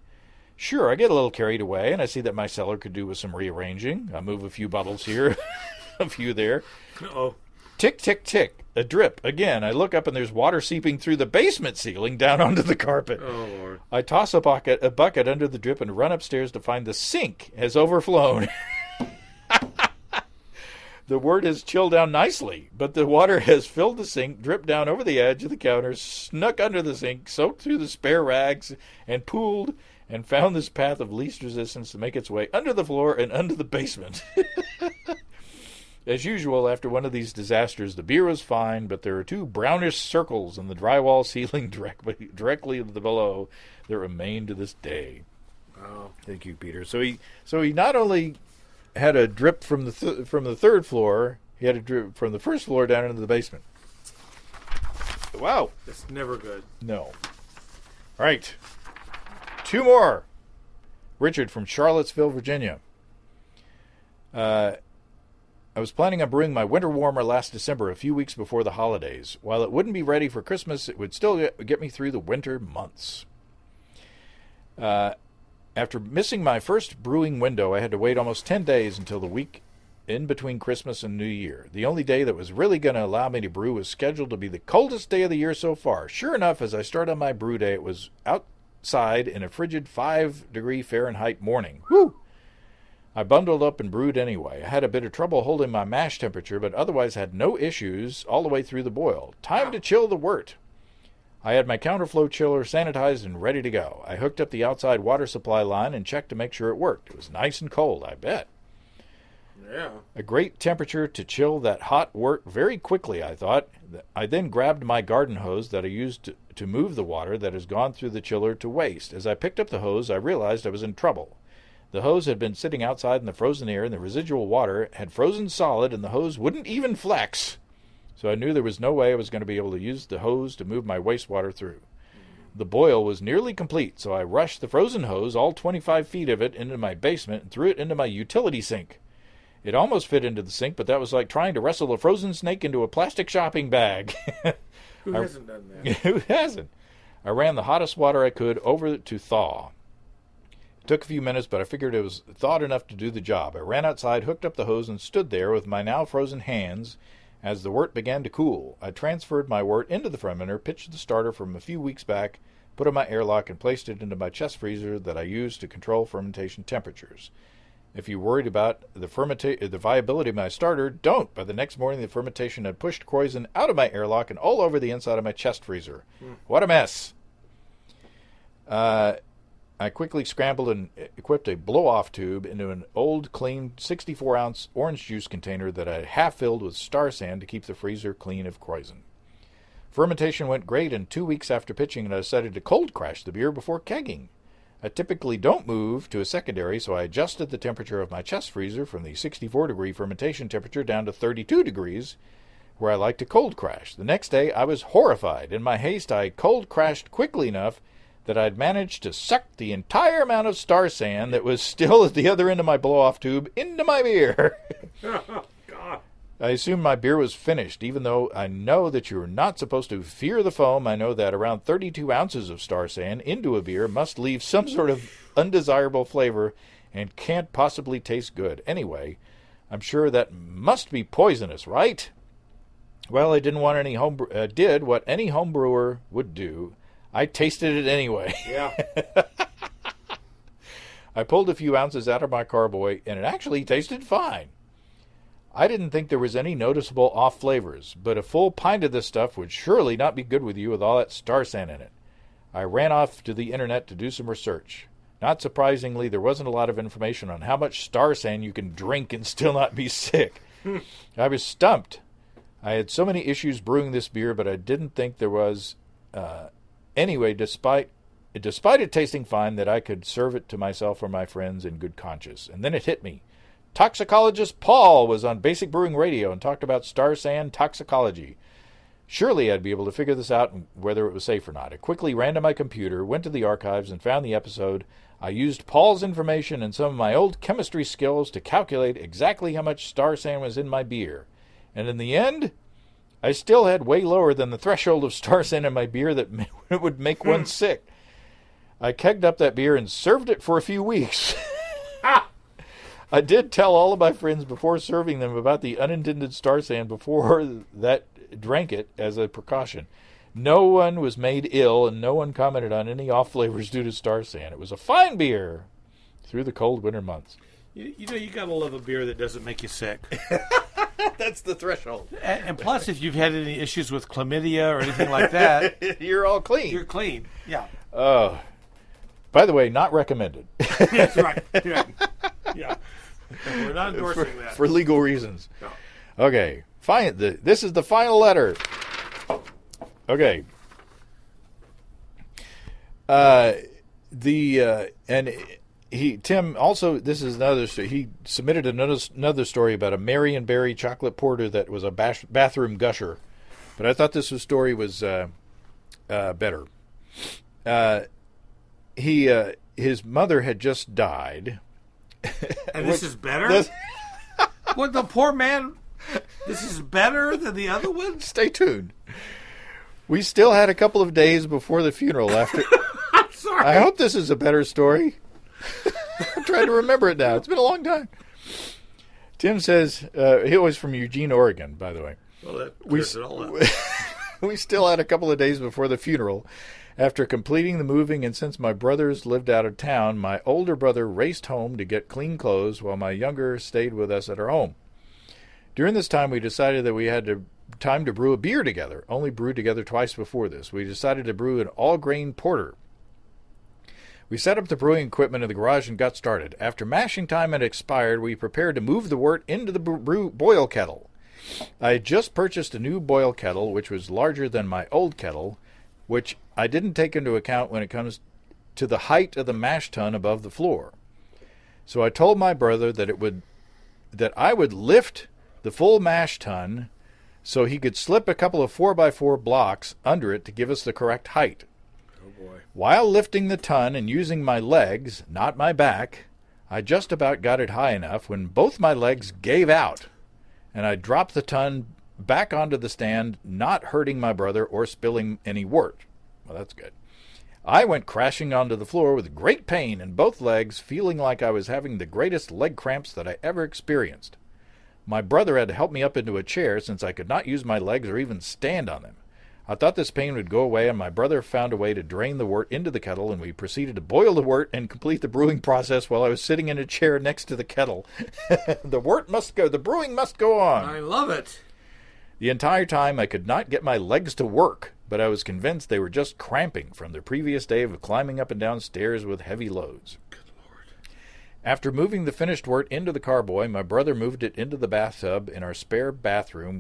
Sure, I get a little carried away, and I see that my cellar could do with some rearranging. I move a few bottles here, a few there. Uh-oh. Tick, tick, tick. A drip. Again, I look up, and there's water seeping through the basement ceiling down onto the carpet. Oh, Lord. I toss a bucket under the drip and run upstairs to find the sink has overflown. The wort has chilled down nicely, but the water has filled the sink, dripped down over the edge of the counter, snuck under the sink, soaked through the spare rags, and pooled, and found this path of least resistance to make its way under the floor and under the basement. As usual, after one of these disasters, the beer was fine, but there are 2 brownish circles in the drywall ceiling directly below that remain to this day. Oh. Thank you, Peter. So he not only had a drip from the third floor, he had a drip from the first floor down into the basement. Wow. That's never good. No. All right. 2 more. Richard from Charlottesville, Virginia. I was planning on brewing my winter warmer last December, a few weeks before the holidays. While it wouldn't be ready for Christmas, it would still get me through the winter months. After missing my first brewing window, I had to wait almost 10 days until the week in between Christmas and New Year. The only day that was really going to allow me to brew was scheduled to be the coldest day of the year so far. Sure enough, as I started on my brew day, it was outside in a frigid 5-degree Fahrenheit morning. Whew! I bundled up and brewed anyway. I had a bit of trouble holding my mash temperature, but otherwise had no issues all the way through the boil. Time to chill the wort. I had my counterflow chiller sanitized and ready to go. I hooked up the outside water supply line and checked to make sure it worked. It was nice and cold, I bet. Yeah. A great temperature to chill that hot wort very quickly, I thought. I then grabbed my garden hose that I used to move the water that has gone through the chiller to waste. As I picked up the hose, I realized I was in trouble. The hose had been sitting outside in the frozen air, and the residual water had frozen solid, and the hose wouldn't even flex. So I knew there was no way I was going to be able to use the hose to move my wastewater through. The boil was nearly complete, so I rushed the frozen hose, all 25 feet of it, into my basement and threw it into my utility sink. It almost fit into the sink, but that was like trying to wrestle a frozen snake into a plastic shopping bag. Who hasn't done that? Who hasn't? I ran the hottest water I could over to thaw. It took a few minutes, but I figured it was thawed enough to do the job. I ran outside, hooked up the hose, and stood there with my now frozen hands. As the wort began to cool, I transferred my wort into the fermenter, pitched the starter from a few weeks back, put on my airlock, and placed it into my chest freezer that I use to control fermentation temperatures. If you're worried about the viability of my starter, don't. By the next morning, the fermentation had pushed krausen out of my airlock and all over the inside of my chest freezer. What a mess! I quickly scrambled and equipped a blow-off tube into an old, clean 64-ounce orange juice container that I half filled with star sand to keep the freezer clean of krausen. Fermentation went great, and 2 weeks after pitching, I decided to cold crash the beer before kegging. I typically don't move to a secondary, so I adjusted the temperature of my chest freezer from the 64-degree fermentation temperature down to 32 degrees, where I like to cold crash. The next day, I was horrified. In my haste, I cold crashed quickly enough that I'd managed to suck the entire amount of star sand that was still at the other end of my blow-off tube into my beer. God. I assumed my beer was finished, even though I know that you're not supposed to fear the foam. I know that around 32 ounces of star sand into a beer must leave some sort of undesirable flavor and can't possibly taste good. Anyway, I'm sure that must be poisonous, right? Well, I didn't want did what any home brewer would do. I tasted it anyway. Yeah. I pulled a few ounces out of my carboy, and it actually tasted fine. I didn't think there was any noticeable off flavors, but a full pint of this stuff would surely not be good with you with all that star san in it. I ran off to the internet to do some research. Not surprisingly, there wasn't a lot of information on how much star san you can drink and still not be sick. I was stumped. I had so many issues brewing this beer, but I didn't think there was... Anyway, despite it tasting fine, that I could serve it to myself or my friends in good conscience. And then it hit me. Toxicologist Paul was on Basic Brewing Radio and talked about star san toxicology. Surely I'd be able to figure this out and whether it was safe or not. I quickly ran to my computer, went to the archives, and found the episode. I used Paul's information and some of my old chemistry skills to calculate exactly how much star san was in my beer. And in the end, I still had way lower than the threshold of star san in my beer that would make one sick. I kegged up that beer and served it for a few weeks. I did tell all of my friends before serving them about the unintended star san before that drank it as a precaution. No one was made ill, and no one commented on any off flavors due to star san. It was a fine beer through the cold winter months. You know, you got to love a beer that doesn't make you sick. That's the threshold. And plus, if you've had any issues with chlamydia or anything like that, you're all clean. You're clean. Yeah. Oh. By the way, not recommended. That's right. Yeah. We're not endorsing that. For legal reasons. No. Okay. Fine. This is the final letter. Okay. Tim also, this is another story. He submitted another story about a Marion Berry chocolate porter that was a bathroom gusher. But I thought this story was better. His mother had just died. And this is better? What, the poor man? This is better than the other one? Stay tuned. We still had a couple of days before the funeral after. I'm sorry. I hope this is a better story. I'm trying to remember it now. It's been a long time. Tim says, he was from Eugene, Oregon, by the way. Well, that clears it all up. We still had a couple of days before the funeral. After completing the moving, and since my brothers lived out of town, my older brother raced home to get clean clothes while my younger stayed with us at our home. During this time, we decided that we had time to brew a beer together. Only brewed together twice before this. We decided to brew an all-grain porter. We set up the brewing equipment in the garage and got started. After mashing time had expired, we prepared to move the wort into the boil kettle. I had just purchased a new boil kettle, which was larger than my old kettle, which I didn't take into account when it comes to the height of the mash tun above the floor. So I told my brother that I would lift the full mash tun so he could slip a couple of 4x4 blocks under it to give us the correct height. Oh boy. While lifting the tun and using my legs, not my back, I just about got it high enough when both my legs gave out, and I dropped the tun back onto the stand, not hurting my brother or spilling any wort. Well, that's good. I went crashing onto the floor with great pain in both legs, feeling like I was having the greatest leg cramps that I ever experienced. My brother had to help me up into a chair since I could not use my legs or even stand on them. I thought this pain would go away, and my brother found a way to drain the wort into the kettle, and we proceeded to boil the wort and complete the brewing process while I was sitting in a chair next to the kettle. The wort must go. The brewing must go on. I love it. The entire time I could not get my legs to work, but I was convinced they were just cramping from the previous day of climbing up and down stairs with heavy loads. Good Lord. After moving the finished wort into the carboy, my brother moved it into the bathtub in our spare bathroom,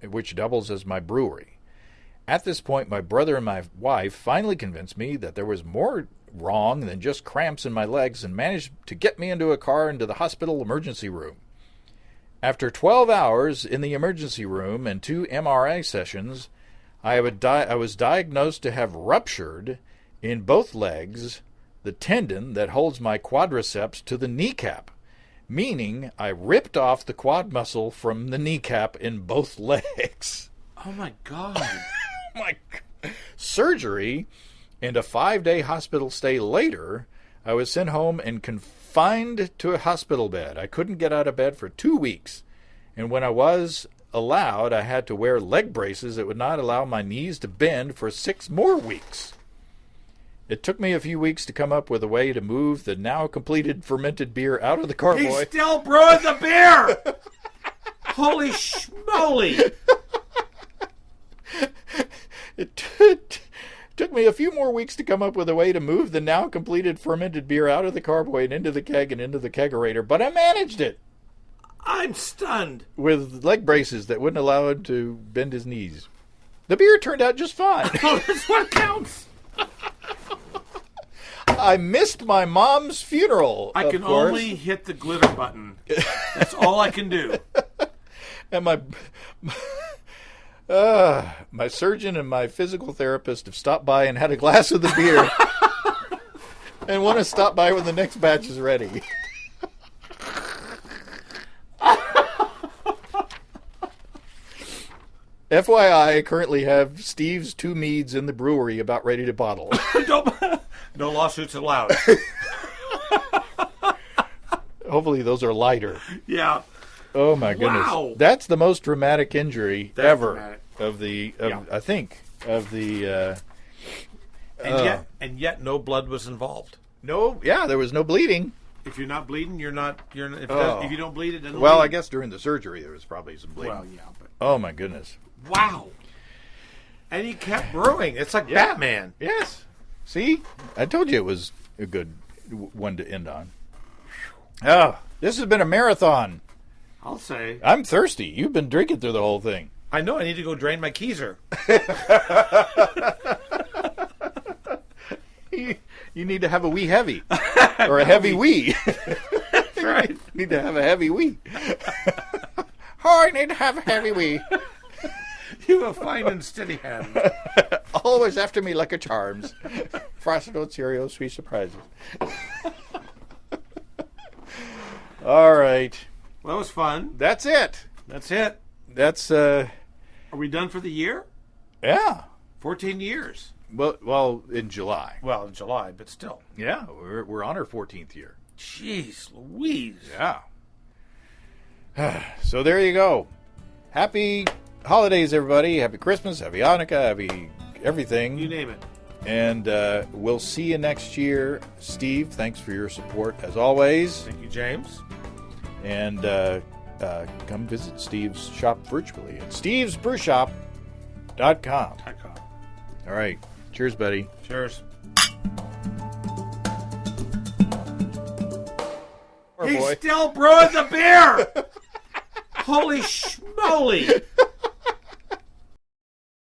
which doubles as my brewery. At this point, my brother and my wife finally convinced me that there was more wrong than just cramps in my legs and managed to get me into a car into the hospital emergency room. After 12 hours in the emergency room and 2 MRI sessions, I was diagnosed to have ruptured in both legs the tendon that holds my quadriceps to the kneecap, meaning I ripped off the quad muscle from the kneecap in both legs. Oh, my God. My surgery and a 5-day hospital stay later, I was sent home and confined to a hospital bed. I couldn't get out of bed for 2 weeks, and when I was allowed, I had to wear leg braces that would not allow my knees to bend for 6 more weeks. It took me a few weeks to come up with a way to move the now completed fermented beer out of the carboy. He's still brewing the beer! Holy schmoly! It took me a few more weeks to come up with a way to move the now completed fermented beer out of the carboy and into the keg and into the kegerator, but I managed it I'm stunned. with leg braces that wouldn't allow him to bend his knees. The beer turned out just fine. Oh, that's what counts. I missed my mom's funeral. I can only hit the glitter button. That's all I can do. And my surgeon and my physical therapist have stopped by and had a glass of the beer and want to stop by when the next batch is ready. FYI, I currently have Steve's 2 meads in the brewery about ready to bottle. No lawsuits allowed. Hopefully those are lighter. Yeah. Oh my goodness. Wow. That's the most dramatic injury That's ever dramatic. of the Yeah. I think of the And yet no blood was involved. there was no bleeding. If you're not bleeding, you're not if you don't bleed, it doesn't Well, bleed. I guess during the surgery there was probably some bleeding. Well, yeah, but Oh my goodness. wow. And he kept brewing. It's like Yeah. Batman. Yes. See? I told you it was a good one to end on. Oh, this has been a marathon. I'll say. I'm thirsty. You've been drinking through the whole thing. I know I need to go drain my keezer. You need to have a wee heavy. Or a heavy wee. That's right. You need to have a heavy wee. Oh, I need to have a heavy wee. You have a fine and steady hand. Always after me like a charms. Frosted oat cereal, sweet surprises. All right. Well, that was fun. That's it. That's it. That's, Are we done for the year? yeah. 14 years. Well, in July. Well, in July, but still. Yeah, we're on our 14th year. Jeez Louise. Yeah. So there you go. Happy holidays, everybody. Happy Christmas, happy Hanukkah, happy everything. You name it. And we'll see you next year. Steve, thanks for your support as always. Thank you, James. And come visit Steve's shop virtually at stevesbrewshop.com. All right. Cheers, buddy. Cheers. Poor He's boy. still brewing the beer! Holy schmoly!